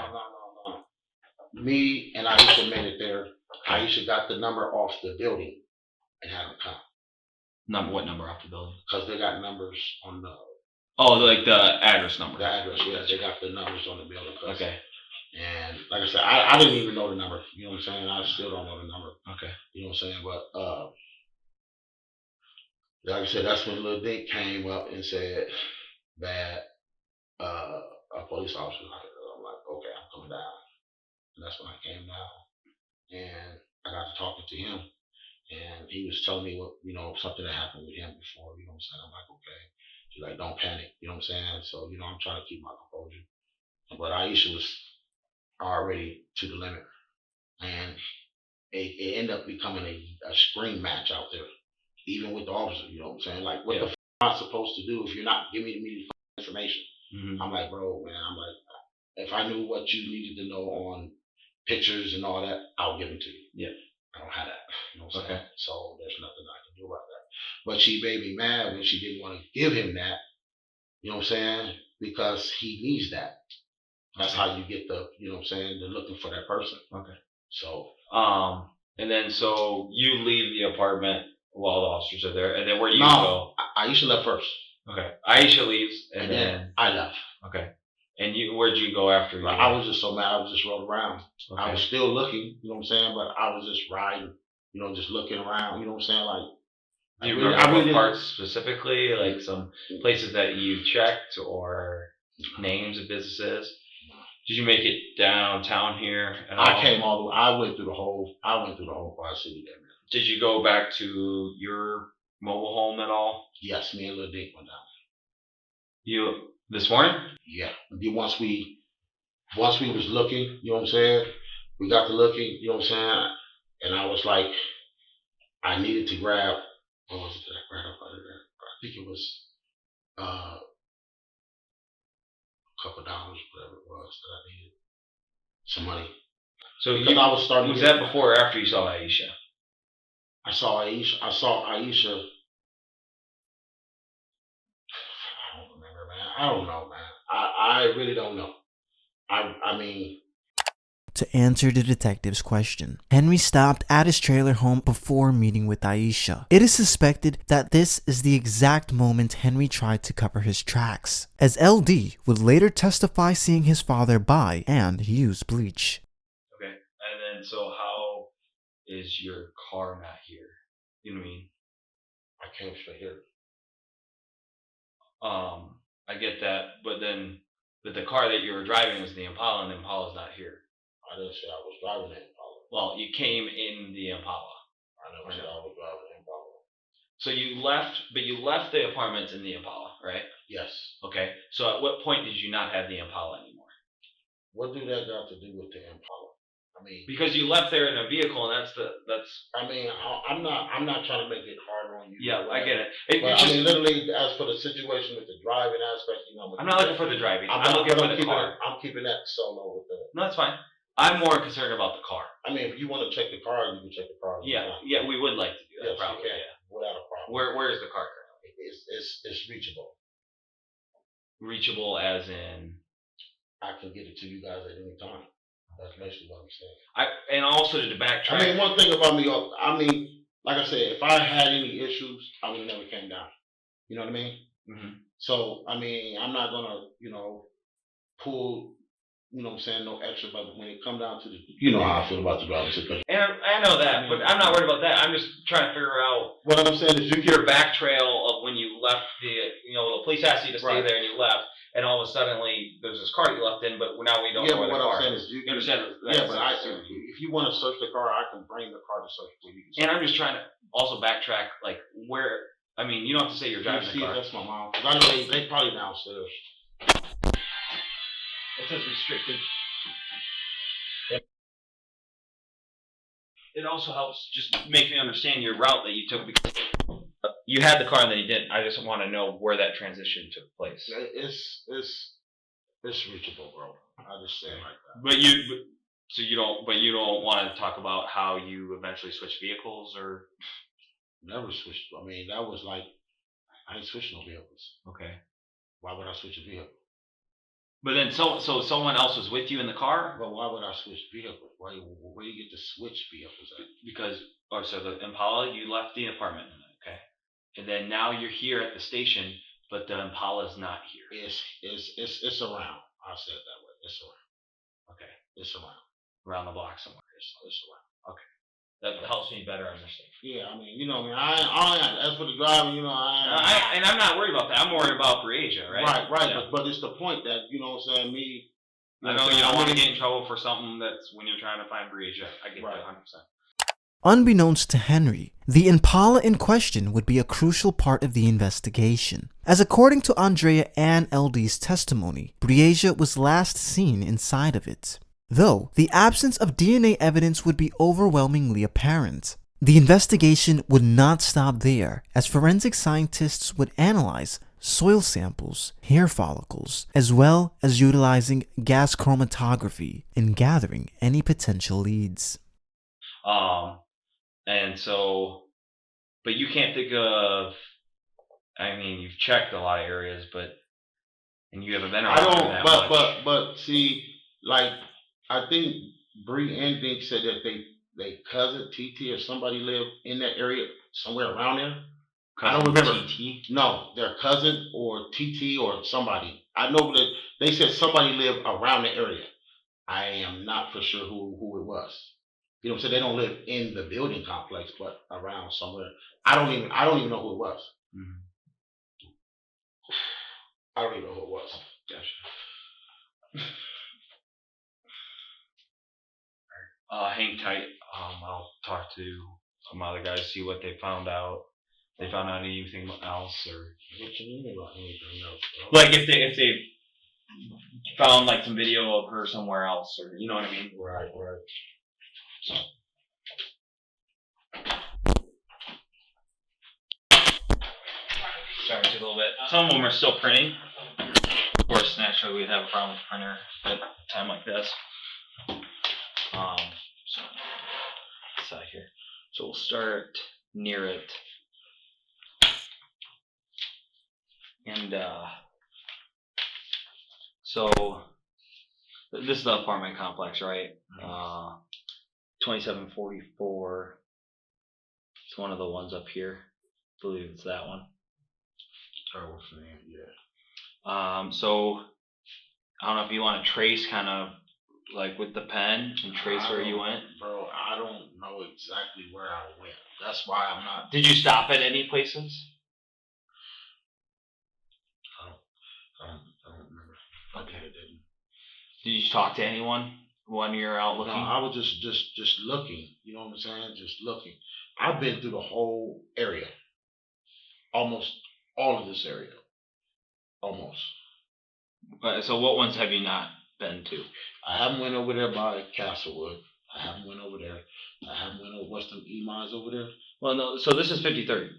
Me and Aisha made it there. Aisha got the number off the building and had them come. What number off the building? Because they got numbers on the. Oh, like the address number. The address, yes. They got the numbers on the building. Okay. And like I said, I didn't even know the number. You know what I'm saying? I still don't know the number. Okay. You know what I'm saying? But like I said, that's when Lil Dink came up and said that a police officer. I'm like, okay, I'm coming down. And that's when I came down, and I got to talking to him, and he was telling me what, something that happened with him before. You know what I'm saying? I'm like, okay. He's like, don't panic. You know what I'm saying? So I'm trying to keep my composure. But Aisha was already to the limit, and it ended up becoming a spring match out there, even with the officer. You know what I'm saying? Like, what the f am I supposed to do if you're not giving me the information? Mm-hmm. I'm like, bro, man. I'm like, if I knew what you needed to know on pictures and all that, I'll give it to you. Yeah. I don't have that. You know what I'm saying? So there's nothing I can do about that. But she made me mad when she didn't want to give him that. You know what I'm saying? Because he needs that. That's how you get the, you know what I'm saying, they're looking for that person. Okay. So and then so you leave the apartment while the officers are there, and then where do you go? Aisha left first. Okay. Aisha leaves and then I left. Okay. And where'd you go after you? I was just so mad. I was just rolling around. Okay. I was still looking, you know what I'm saying, but I was just riding, just looking around, you know what I'm saying, like. Do you remember what parts specifically, like some places that you checked or names of businesses? Did you make it downtown here at all? I came all the way. I went through the whole Quad City there, man. Did you go back to your mobile home at all? Yes, me and Lil Dink went down. You this morning? Yeah. Once we was looking, you know what I'm saying? We got to looking, you know what I'm saying? And I was like, I needed to grab. What was it that I grabbed out of there? I think it was a couple dollars, whatever it was that I needed. Some money. So Because I was starting. Was that before or after you saw Aisha? I saw Aisha. I don't remember, man. I don't know, man. I really don't know. I mean. To answer the detective's question, Henry stopped at his trailer home before meeting with Aisha. It is suspected that this is the exact moment Henry tried to cover his tracks, as LD would later testify seeing his father buy and use bleach. Okay, and then so how is your car not here? You know what I mean? I came straight here. I get that, but the car that you were driving was the Impala, and the Impala's not here. I didn't say I was driving the Impala. Well, you came in the Impala. I never said I was driving the Impala. So you left the apartments in the Impala, right? Yes. Okay. So at what point did you not have the Impala anymore? What do that got to do with the Impala? I mean, because you left there in a vehicle, and that's. I mean, I'm not trying to make it hard on you. Yeah, I get it. But I mean, literally, as for the situation with the driving aspect, you know, I'm not looking for the driving. I'm looking for the car. I'm keeping that solo with the. No, that's fine. I'm more concerned about the car. I mean, if you want to check the car, you can check the car. Yeah, we would like to do that. Yes, probably. you can, without a problem. Where is the car currently? It's reachable. Reachable as in. I can get it to you guys at any time. That's basically what I'm saying. And also to backtrack. I mean, one thing about me, I mean, like I said, if I had any issues, I would have never came down. You know what I mean? Mm-hmm. So, I mean, I'm not gonna, pull, what I'm saying, no extra. But when it come down to you know how I feel about the driving situation. And I know that, but I'm not worried about that. I'm just trying to figure out. What I'm saying is, your back trail of when you left the police asked you to stay there and you left. And all of a sudden, there's this car you left in, but now we don't know where the car is. Yeah, but what I'm saying is, you understand? Yeah, but if you want to search the car, I can bring the car to search for you. And I'm just trying to also backtrack, where. I mean, you don't have to say you're driving the car. That's my mom. Because I know they probably downstairs. It says restricted. It also helps just make me understand your route that you took, because you had the car and then you didn't. I just want to know where that transition took place. It's reachable, bro. I just say it like that. But you don't want to talk about how you eventually switched vehicles, or never switched. I mean, that was I ain't switched no vehicles. Okay. Why would I switch a vehicle? But then so someone else was with you in the car? But why would I switch vehicles? Where do you get to switch vehicles at? Because so the Impala, you left the apartment, okay? And then now you're here at the station, but the Impala's not here. It's around. I'll say it that way. It's around. Okay. It's around. Around the block somewhere. It's around. Okay. That helps me better understand. Yeah, I mean, as for the driving, and I'm not worried about that. I'm worried about Breasia, right? Right. Yeah. But it's the point that, you know what I'm saying, me. I know you don't want to get in trouble for something that's when you're trying to find Breasia. I get that 100%. Unbeknownst to Henry, the Impala in question would be a crucial part of the investigation, as according to Andrea and LD's testimony, Breasia was last seen inside of it. Though the absence of DNA evidence would be overwhelmingly apparent. The investigation would not stop there, as forensic scientists would analyze soil samples, hair follicles, as well as utilizing gas chromatography in gathering any potential leads. And so, but you can't think of, I mean, you've checked a lot of areas, and you haven't been around that much. But see, I think Bree and Dink said that they cousin TT or somebody lived in that area somewhere around there. I don't remember. TT? No, their cousin or TT or somebody. I know that they said somebody lived around the area. I am not for sure who it was. You know what I'm saying? They don't live in the building complex, but around somewhere. I don't even know who it was. Mm-hmm. I don't even know who it was. Gotcha. Hang tight. I'll talk to some other guys, see what they found out. They found out anything else, or what you mean about anything else? Like if they found some video of her somewhere else, or you know what I mean? Right. So. Sorry, it took a little bit. Some of them are still printing. Of course, naturally, we'd have a problem with the printer at a time like this. So, side here. So we'll start near it. And, so, this is the apartment complex, right? 2744. It's one of the ones up here. I believe it's that one. Terrible name, yeah. So I don't know if you want to trace kind of like with the pen and trace where you went. Bro, I don't know exactly where I went. That's why I'm not. Did you stop at any places? I don't remember. Okay, I didn't. Did you talk to anyone when you're out looking? No, I was just looking. You know what I'm saying? Just looking. I've been through the whole area. Almost all of this area. Almost. So what ones have you not been to? I haven't went over there by Castlewood. I haven't went over there. I haven't went over Western Emojis over there. Well, no. So this is 53rd.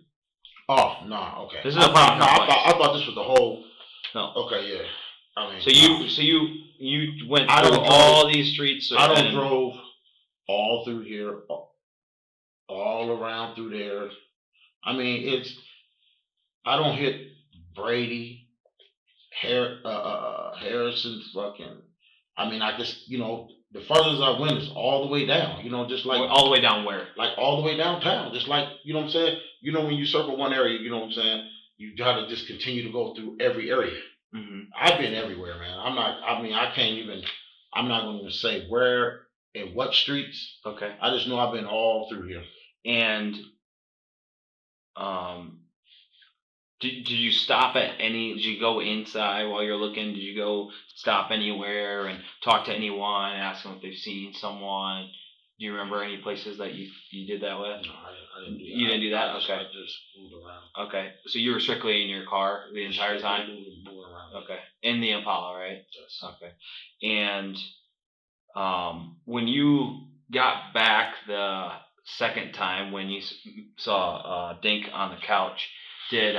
Oh no, okay. This is a problem. I thought this was the whole. No. Okay, yeah. I mean. So you went through all these streets. I don't drove all through here, all around through there. I mean, I don't hit Brady, Harrison, fucking. I mean, I just, the furthest I went is all the way down. Just like all the way down where? Like all the way downtown. Just like, you know what I'm saying. When you circle one area, you know what I'm saying. You gotta just continue to go through every area. Mm-hmm. I've been everywhere, man. I'm not going to say where and what streets. Okay. I just know I've been all through here. And did you stop at any? Did you go inside while you're looking? Did you go stop anywhere and talk to anyone, ask them if they've seen someone? Do you remember any places that you did that with? No, I didn't do that. You didn't do that? Okay. I just moved around. Okay. So you were strictly in your car the entire time? Moving around. Okay. In the Impala, right? Yes. Okay. And when you got back the second time, when you saw Dink on the couch, did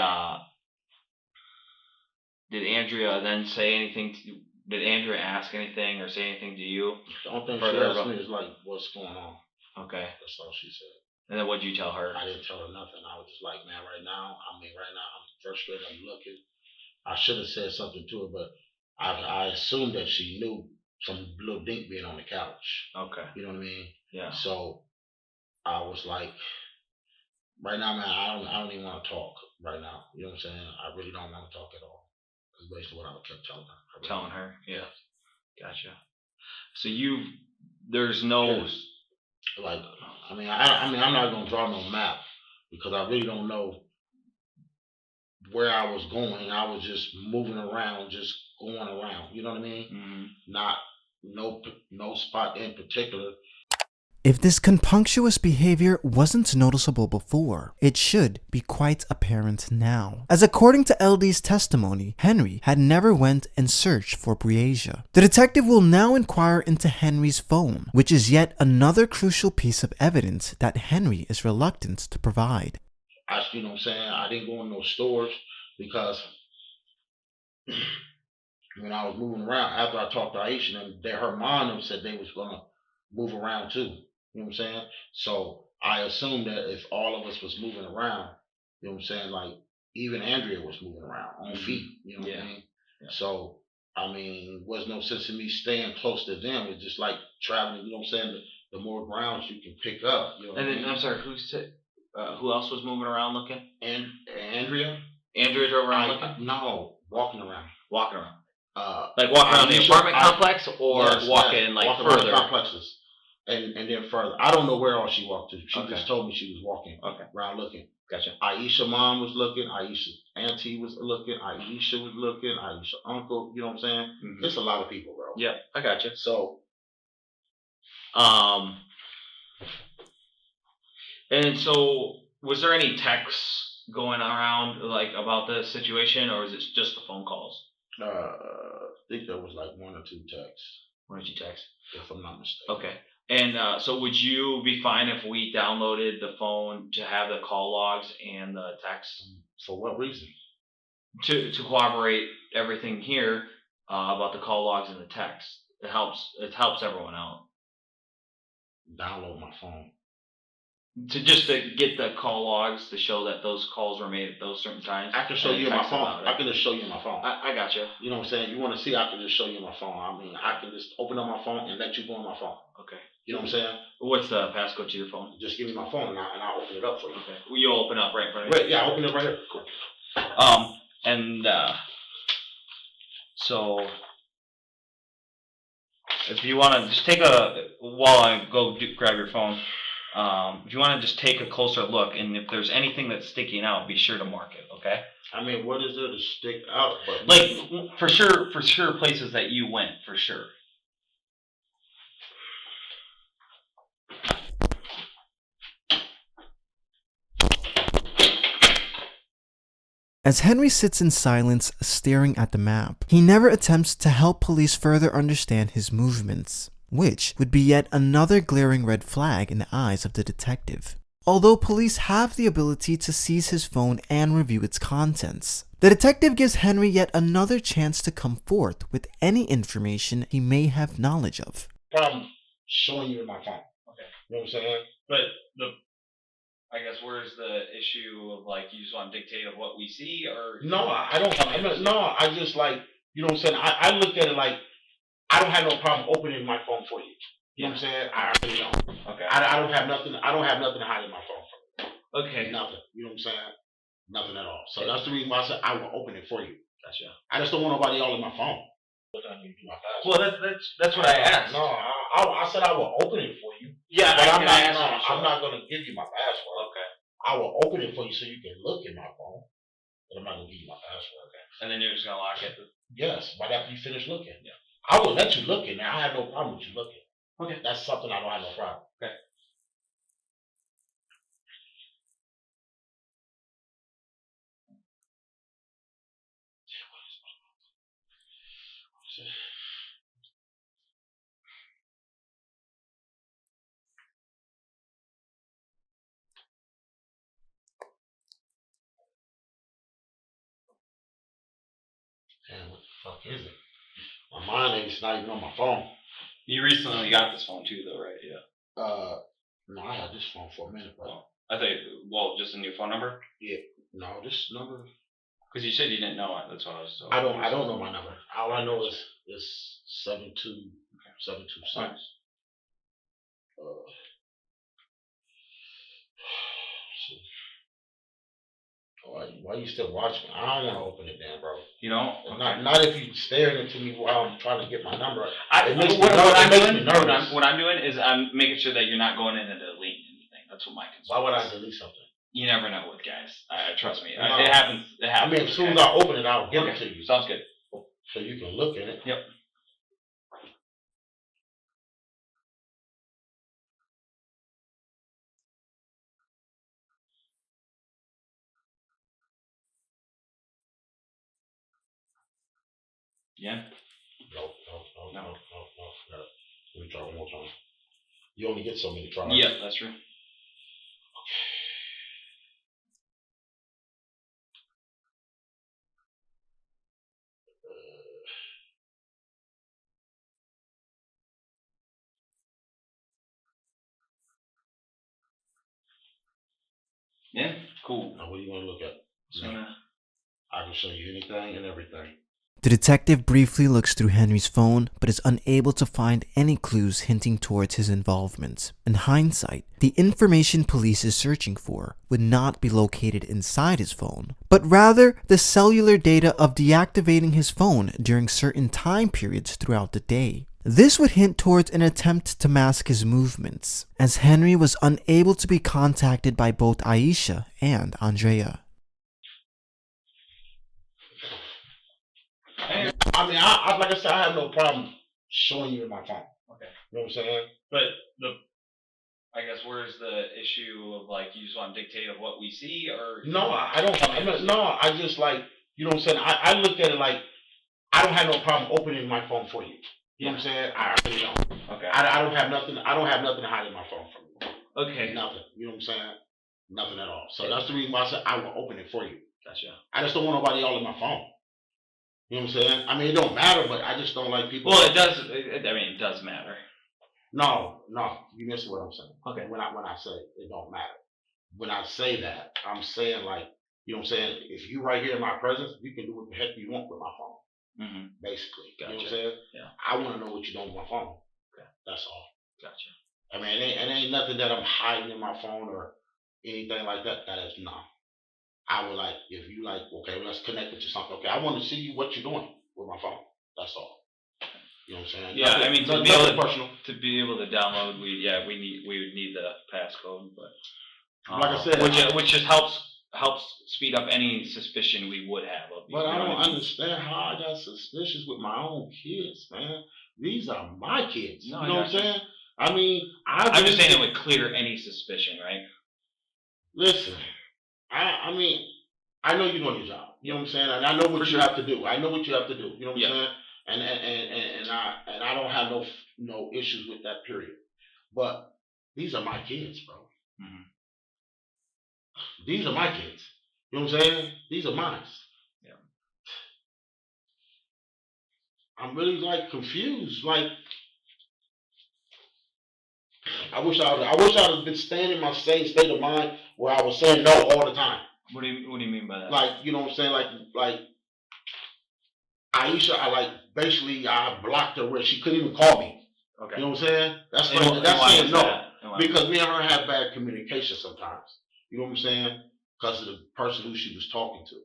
Andrea then say anything to you? Did Andrea ask anything or say anything to you? The only thing she asked me is like, what's going on? Okay. That's all she said. And then what'd you tell her? I didn't tell her nothing. I was just like, man, right now I'm frustrated. I'm looking. I should have said something to her, but I assumed that she knew some little Dink being on the couch. Okay. You know what I mean? Yeah. So I was like, right now, man, I don't even want to talk right now. You know what I'm saying? I really don't want to talk at all. That's basically what I kept telling her. Telling her? Yeah. Gotcha. So there's no... Like, I'm not going to draw no map because I really don't know where I was going. I was just moving around, just going around. You know what I mean? Mm-hmm. Not no spot in particular. If this compunctious behavior wasn't noticeable before, it should be quite apparent now. As according to LD's testimony, Henry had never went and searched for Breasia. The detective will now inquire into Henry's phone, which is yet another crucial piece of evidence that Henry is reluctant to provide. You know what I'm saying? I didn't go in those stores because when I was moving around, after I talked to Aisha, and her mom said they was going to move around too. You know what I'm saying? So I assumed that if all of us was moving around, you know what I'm saying, like even Andrea was moving around on feet, you know what I mean? Yeah. So, I mean, was no sense in me staying close to them. It's just like traveling, you know what I'm saying? The more grounds you can pick up. You know what and then, I mean? I'm sorry, who else was moving around looking? And Andrea. Andrea drove around looking? No, walking around. Walking around. Like walking around the apartment complex or walking further? Complexes. And then further. I don't know where all she walked to. She just told me she was walking around looking. Gotcha. Aisha mom was looking. Aisha auntie was looking. Aisha was looking. Aisha uncle. You know what I'm saying? Mm-hmm. It's a lot of people, bro. Yeah, I gotcha. So, and so was there any texts going around like about the situation, or is it just the phone calls? I think there was like one or two texts. One or two texts, if I'm not mistaken. Okay. And so would you be fine if we downloaded the phone to have the call logs and the text? For what reason? to corroborate everything here about the call logs and the text. It helps everyone out. Download my phone. To get the call logs to show that those calls were made at those certain times. I can show you my phone. I can just show you my phone. I got you. You know what I'm saying? You want to see? I can just show you my phone. I mean, I can just open up my phone and let you go on my phone. Okay. You know what I'm saying? What's the passcode to your phone? Just give me my phone and I'll open it up for you. Okay. Will you open up right in front of you? Right, yeah, I'll open it right here. Cool. And so if you want to just take while I go grab your phone, if you want to just take a closer look, and if there's anything that's sticking out, be sure to mark it, okay? I mean, what is there to stick out? But like for sure places that you went, for sure. As Henry sits in silence, staring at the map, he never attempts to help police further understand his movements, which would be yet another glaring red flag in the eyes of the detective. Although police have the ability to seize his phone and review its contents, the detective gives Henry yet another chance to come forth with any information he may have knowledge of. Problem showing you my phone. Okay. You know what I'm saying? But I guess where's the issue of like you just want to dictate of what we see, or no, I don't. No, I just like, you know what I'm saying. I look at it like I don't have no problem opening my phone for you. You know what I'm saying? I really don't. Okay. I don't have nothing. I don't have nothing to hide in my phone from you. Okay. Nothing. You know what I'm saying? Nothing at all. So that's the reason why I said I will open it for you. Gotcha. I just don't want nobody all in my phone. Well, that's what I asked. No, I said I will open it for you. Yeah, but I'm not going to give you my password. Okay. I will open it for you so you can look in my phone, but I'm not going to give you my password. Okay. And then you're just going to lock it? Yes, right after you finish looking. Yeah. I will let you look in there. I have no problem with you looking. Okay. That's something I don't have no problem. Okay. Damn, what the fuck is it? My mind ain't not even on my phone. You recently got this phone too, though, right? Yeah. No, I had this phone for a minute, bro. I think, well, just a new phone number? Yeah. No, this number. Because you said you didn't know it. That's what I was. I don't know my number. All I know is 72726. Right. Why you still watching? I don't want to open it then, bro. You know? Okay. Not if you staring into me while I'm trying to get my number. What I'm doing is I'm making sure that you're not going in and deleting anything. That's what my concern is. Why would I delete something? You never know with guys. Trust me. No. It happens. I mean, as soon as I open it, I'll give it to you. Sounds good. So you can look at it. Yep. Yeah. No. Let me try one more time. You only get so many tries. Yeah, that's true. Yeah, cool. Now, what do you want to look at? I can show you anything and everything. The detective briefly looks through Henry's phone, but is unable to find any clues hinting towards his involvement. In hindsight, the information police is searching for would not be located inside his phone, but rather the cellular data of deactivating his phone during certain time periods throughout the day. This would hint towards an attempt to mask his movements, as Henry was unable to be contacted by both Aisha and Andrea. I mean, like I said, I have no problem showing you my phone. Okay. You know what I'm saying? But I guess where's the issue of like you just want to dictate of what we see, or no, I don't. No, I just like, you know what I'm saying. I look at it like I don't have no problem opening my phone for you. You know what I'm saying? I really don't. Okay. I don't have nothing. I don't have nothing to hide in my phone from you. Okay. Nothing. You know what I'm saying? Nothing at all. So that's the reason why I said I will open it for you. Gotcha. I just don't want nobody all in my phone. You know what I'm saying? I mean, it don't matter, but I just don't like people. Well, it does. I mean, it does matter. No, you missing what I'm saying. Okay. When I say it don't matter. When I say that, I'm saying like, you know what I'm saying? If you right here in my presence, you can do what the heck you want with my phone. Mm-hmm. Basically. Gotcha. You know what I'm saying? Yeah. I want to know what you're doing with my phone. Okay. That's all. Gotcha. I mean, it ain't nothing that I'm hiding in my phone or anything like that. That is no. I would like, if you like, okay, let's connect it to something. Okay, I want to see you what you're doing with my phone. That's all. You know what I'm saying? Yeah, nothing, I mean, to be able to download, we would need the passcode, but like I said, which just helps speed up any suspicion we would have of you. But You I know don't what I mean? understand how I got suspicious with my own kids, man. These are my kids. No, you know what I'm saying? I mean, I'm just saying it would clear any suspicion, right? Listen, I mean, I know you're doing your job. You know what I'm saying? And I know what you have to do. I know what you have to do. You know what I'm saying? And I don't have no issues with that period. But these are my kids, bro. Mm-hmm. These are my kids. You know what I'm saying? These are mine. Yeah. I'm really like confused. Like, I wish I would have been staying in my same state of mind where I was saying no all the time. What do you mean by that? Like, you know what I'm saying? Like Aisha, I blocked her where she couldn't even call me. Okay. You know what I'm saying? That's saying no. Because me and her have bad communication sometimes. You know what I'm saying? Because of the person who she was talking to.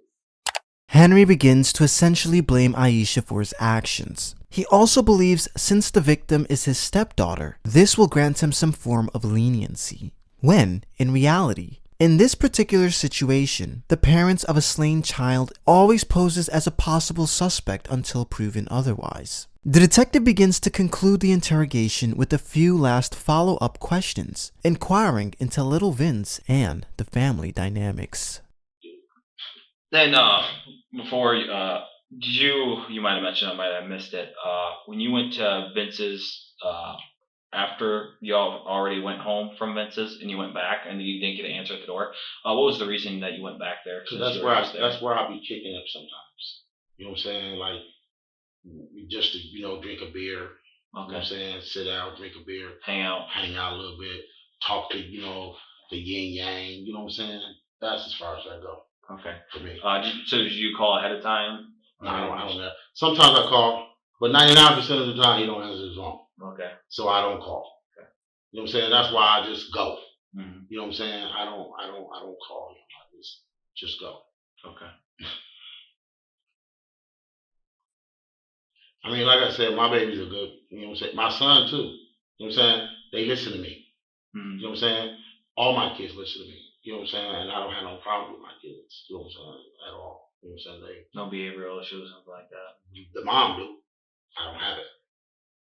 Henry begins to essentially blame Aisha for his actions. He also believes since the victim is his stepdaughter, this will grant him some form of leniency. When, in reality, in this particular situation, the parents of a slain child always poses as a possible suspect until proven otherwise. The detective begins to conclude the interrogation with a few last follow-up questions, inquiring into little Vince and the family dynamics. Then, before, you might have mentioned, I might have missed it, when you went to Vince's, after y'all already went home from Vince's and you went back and you didn't get an answer at the door, what was the reason that you went back there? So that's where I be kicking up sometimes. You know what I'm saying? Like, just to, drink a beer. Okay. You know what I'm saying? Sit down, drink a beer. Hang out a little bit. Talk to, the yin yang. You know what I'm saying? That's as far as I go. Okay. For me. So did you call ahead of time? No, I don't know. Sometimes I call, but 99% of the time he don't answer his phone. Okay. So I don't call. Okay. You know what I'm saying? That's why I just go. Mm-hmm. You know what I'm saying? I don't call him. I just go. Okay. I mean, like I said, my babies are good. You know what I'm saying? My son too. You know what I'm saying? They listen to me. Mm-hmm. You know what I'm saying? All my kids listen to me. You know what I'm saying? And I don't have no problem with my kids. You know what I'm saying? At all. You know what I'm saying? No behavioral issues, something like that. The mom do. I don't have it.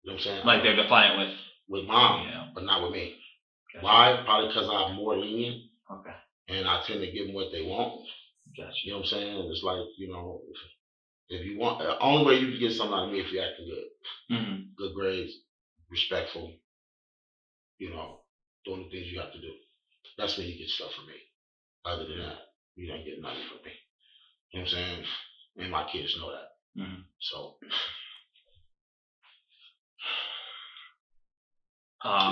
You know what I'm saying? Like they're defiant with mom, but not with me. Gotcha. Why? Probably because I'm more lenient. Okay. And I tend to give them what they want. Gotcha. You know what I'm saying? It's like, if you want, the only way you can get something out of me if you're acting good. Mm-hmm. Good grades, respectful, doing the things you have to do. That's when you get stuff from me. Other than that, you don't get nothing from me. You know what I'm saying? And my kids know that. Mm-hmm. So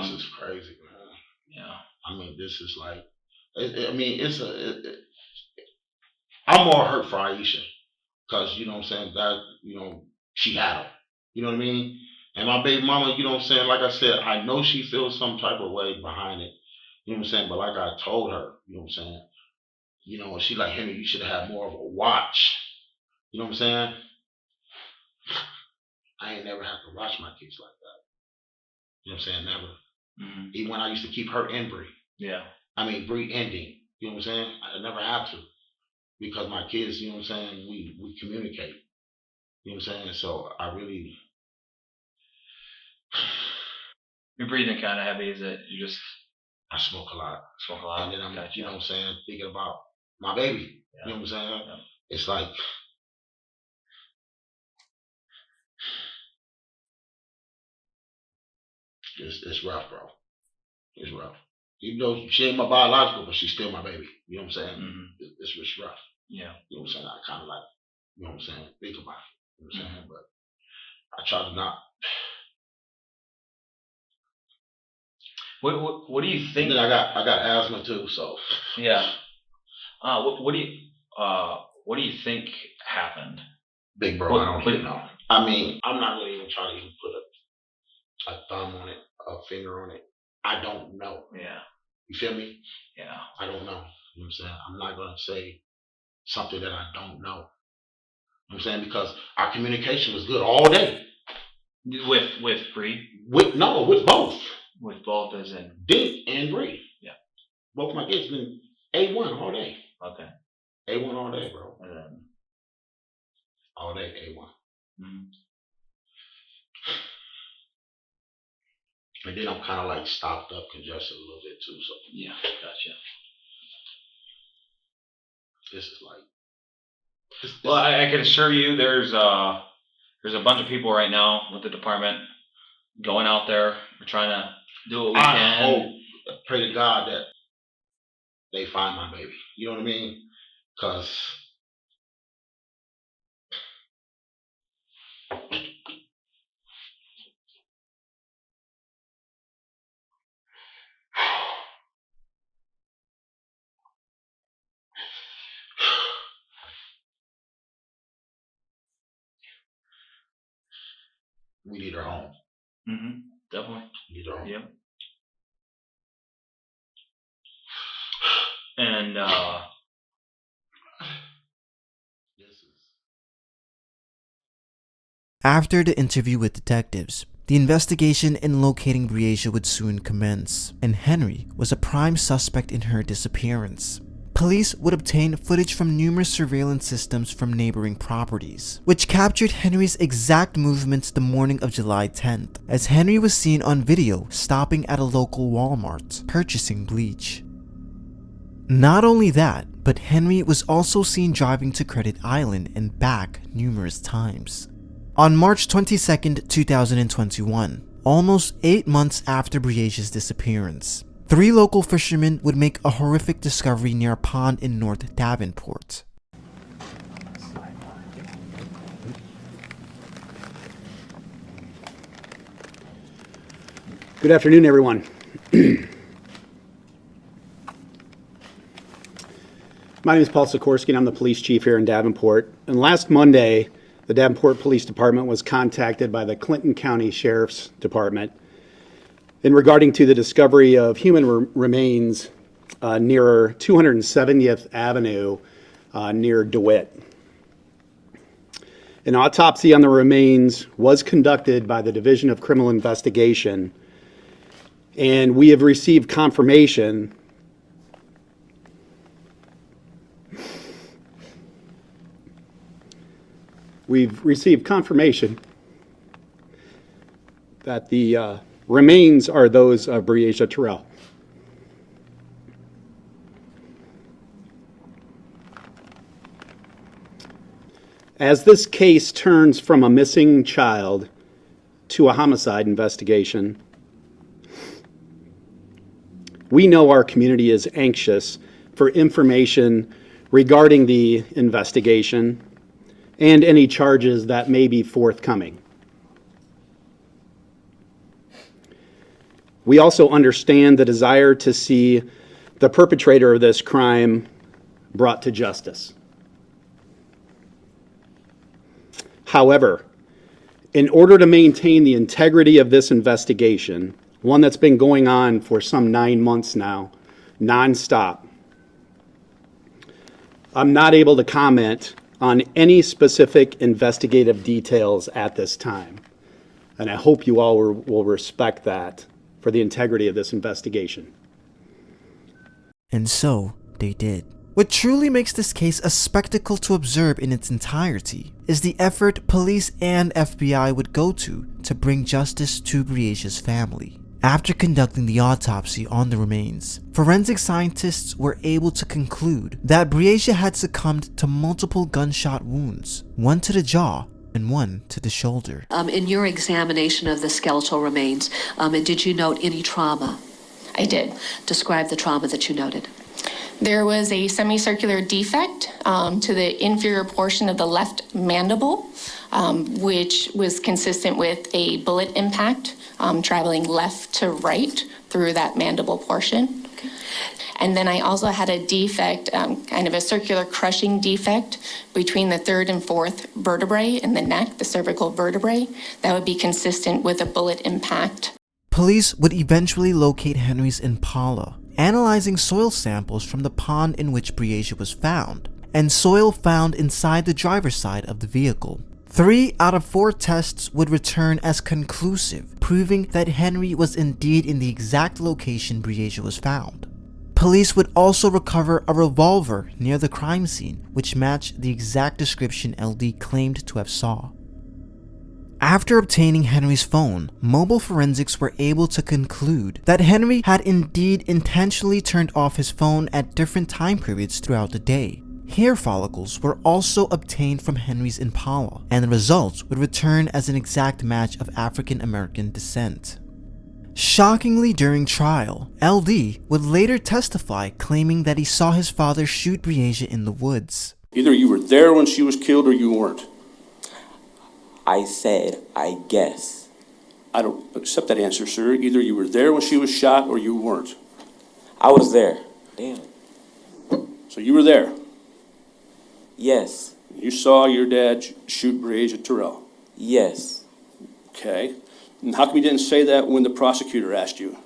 this is crazy, man. Yeah. I mean, this is like, I'm more hurt for Aisha. Because, you know what I'm saying, that, she had him. You know what I mean? And my baby mama, you know what I'm saying, like I said, I know she feels some type of way behind it. You know what I'm saying? But like I told her, you know what I'm saying? And she like, Henry, you should have had more of a watch. You know what I'm saying? I ain't never have to watch my kids like that. You know what I'm saying? Never. Mm-hmm. Even when I used to keep her in Bree. Yeah. Bree ending. You know what I'm saying? I never had to. Because my kids, you know what I'm saying, we communicate. You know what I'm saying? So I really... You're breathing kind of heavy, is it? You just... I smoke a lot. And then I'm, you know what I'm saying, thinking about my baby. Yeah. You know what I'm saying? Yeah. It's like... It's rough, bro. It's rough. Even though she ain't my biological, but she's still my baby. You know what I'm saying? Mm-hmm. It's rough. Yeah. You know what I'm saying? I kind of like, you know what I'm saying, think about it. You know what I'm saying? But I try to not. What do you think? And then I got asthma too, so. Yeah. What do you think happened? Big bro, I don't even know. I mean, I'm not gonna even try to even put a thumb on it, a finger on it. I don't know. Yeah. You feel me? Yeah. I don't know. You know what I'm saying? I'm not gonna say something that I don't know. You know what I'm saying? Because our communication was good all day. With Bree? With both. With both as in Dink and Bree. Yeah. Both my kids been A1 all day. Okay. A1 all day, bro. And all day A1. Mm-hmm. And then I'm kind of like stopped up, congested a little bit too. So yeah, gotcha. This is like. Well, I can assure you, there's a bunch of people right now with the department going out there. We're trying to do what we can. I hope, pray to God that they find my baby. You know what I mean? Because we need her home. Mm-hmm. Definitely. We need her home. Yep. And After the interview with detectives, the investigation in locating Breasia would soon commence, and Henry was a prime suspect in her disappearance. Police would obtain footage from numerous surveillance systems from neighboring properties, which captured Henry's exact movements the morning of July 10th, as Henry was seen on video stopping at a local Walmart, purchasing bleach. Not only that, but Henry was also seen driving to Credit Island and back numerous times. On March 22, 2021, almost 8 months after Breasia's disappearance, 3 local fishermen would make a horrific discovery near a pond in North Davenport. Good afternoon, everyone. My name is Paul Sikorsky, and I'm the police chief here in Davenport. And last Monday, the Davenport Police Department was contacted by the Clinton County Sheriff's Department in regarding to the discovery of human remains near 270th Avenue near DeWitt. An autopsy on the remains was conducted by the Division of Criminal Investigation, and we have received confirmation that the remains are those of Breasia Terrell. As this case turns from a missing child to a homicide investigation, we know our community is anxious for information regarding the investigation and any charges that may be forthcoming. We also understand the desire to see the perpetrator of this crime brought to justice. However, in order to maintain the integrity of this investigation, one that's been going on for some 9 months now, nonstop, I'm not able to comment on any specific investigative details at this time. And I hope you all will respect that for the integrity of this investigation. And so they did. What truly makes this case a spectacle to observe in its entirety is the effort police and FBI would go to bring justice to Breasia's family. After conducting the autopsy on the remains, forensic scientists were able to conclude that Breasia had succumbed to multiple gunshot wounds, one to the jaw and one to the shoulder. In your examination of the skeletal remains, did you note any trauma? I did. Describe the trauma that you noted. There was a semicircular defect to the inferior portion of the left mandible, which was consistent with a bullet impact traveling left to right through that mandible portion. And then I also had a defect, kind of a circular crushing defect between the third and fourth vertebrae in the neck, the cervical vertebrae, that would be consistent with a bullet impact. Police would eventually locate Henry's Impala, analyzing soil samples from the pond in which Breasia was found, and soil found inside the driver's side of the vehicle. 3 out of 4 tests would return as conclusive, proving that Henry was indeed in the exact location Breasia was found. Police would also recover a revolver near the crime scene, which matched the exact description LD claimed to have saw. After obtaining Henry's phone, mobile forensics were able to conclude that Henry had indeed intentionally turned off his phone at different time periods throughout the day. Hair follicles were also obtained from Henry's Impala, and the results would return as an exact match of African American descent. Shockingly, during trial, LD would later testify claiming that he saw his father shoot Breasia in the woods. Either you were there when she was killed or you weren't. I said, I guess. I don't accept that answer, sir. Either you were there when she was shot or you weren't. I was there. Damn. So you were there? Yes. You saw your dad shoot Breasia Terrell? Yes. Okay. And how come you didn't say that when the prosecutor asked you?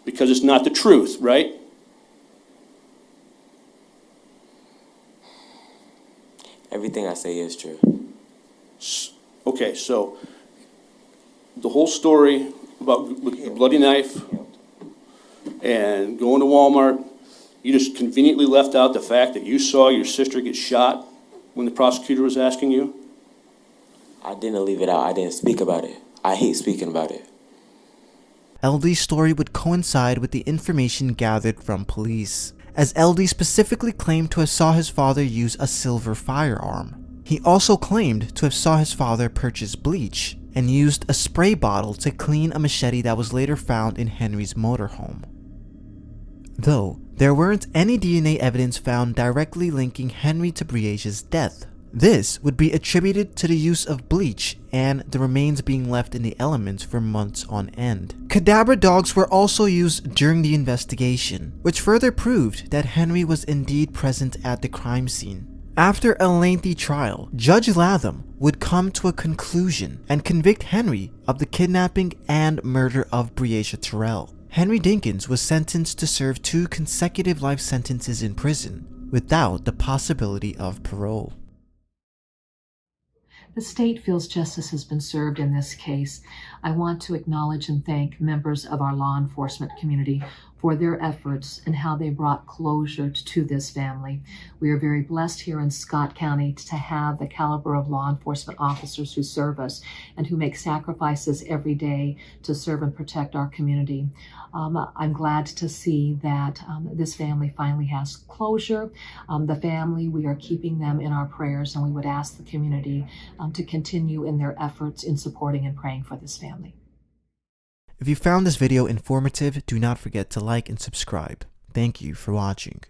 Because it's not the truth, right? Everything I say is true. Okay, so the whole story about with the bloody knife and going to Walmart, you just conveniently left out the fact that you saw your sister get shot when the prosecutor was asking you? I didn't leave it out. I didn't speak about it. I hate speaking about it. LD's story would coincide with the information gathered from police, as LD specifically claimed to have saw his father use a silver firearm. He also claimed to have saw his father purchase bleach and used a spray bottle to clean a machete that was later found in Henry's motorhome. Though, there weren't any DNA evidence found directly linking Henry to Breasia's death. This would be attributed to the use of bleach and the remains being left in the elements for months on end. Cadaver dogs were also used during the investigation, which further proved that Henry was indeed present at the crime scene. After a lengthy trial, Judge Latham would come to a conclusion and convict Henry of the kidnapping and murder of Breasia Terrell. Henry Dinkins was sentenced to serve 2 consecutive life sentences in prison without the possibility of parole. The state feels justice has been served in this case. I want to acknowledge and thank members of our law enforcement community for their efforts and how they brought closure to this family. We are very blessed here in Scott County to have the caliber of law enforcement officers who serve us and who make sacrifices every day to serve and protect our community. I'm glad to see that this family finally has closure. The family, we are keeping them in our prayers, and we would ask the community to continue in their efforts in supporting and praying for this family. If you found this video informative, do not forget to like and subscribe. Thank you for watching.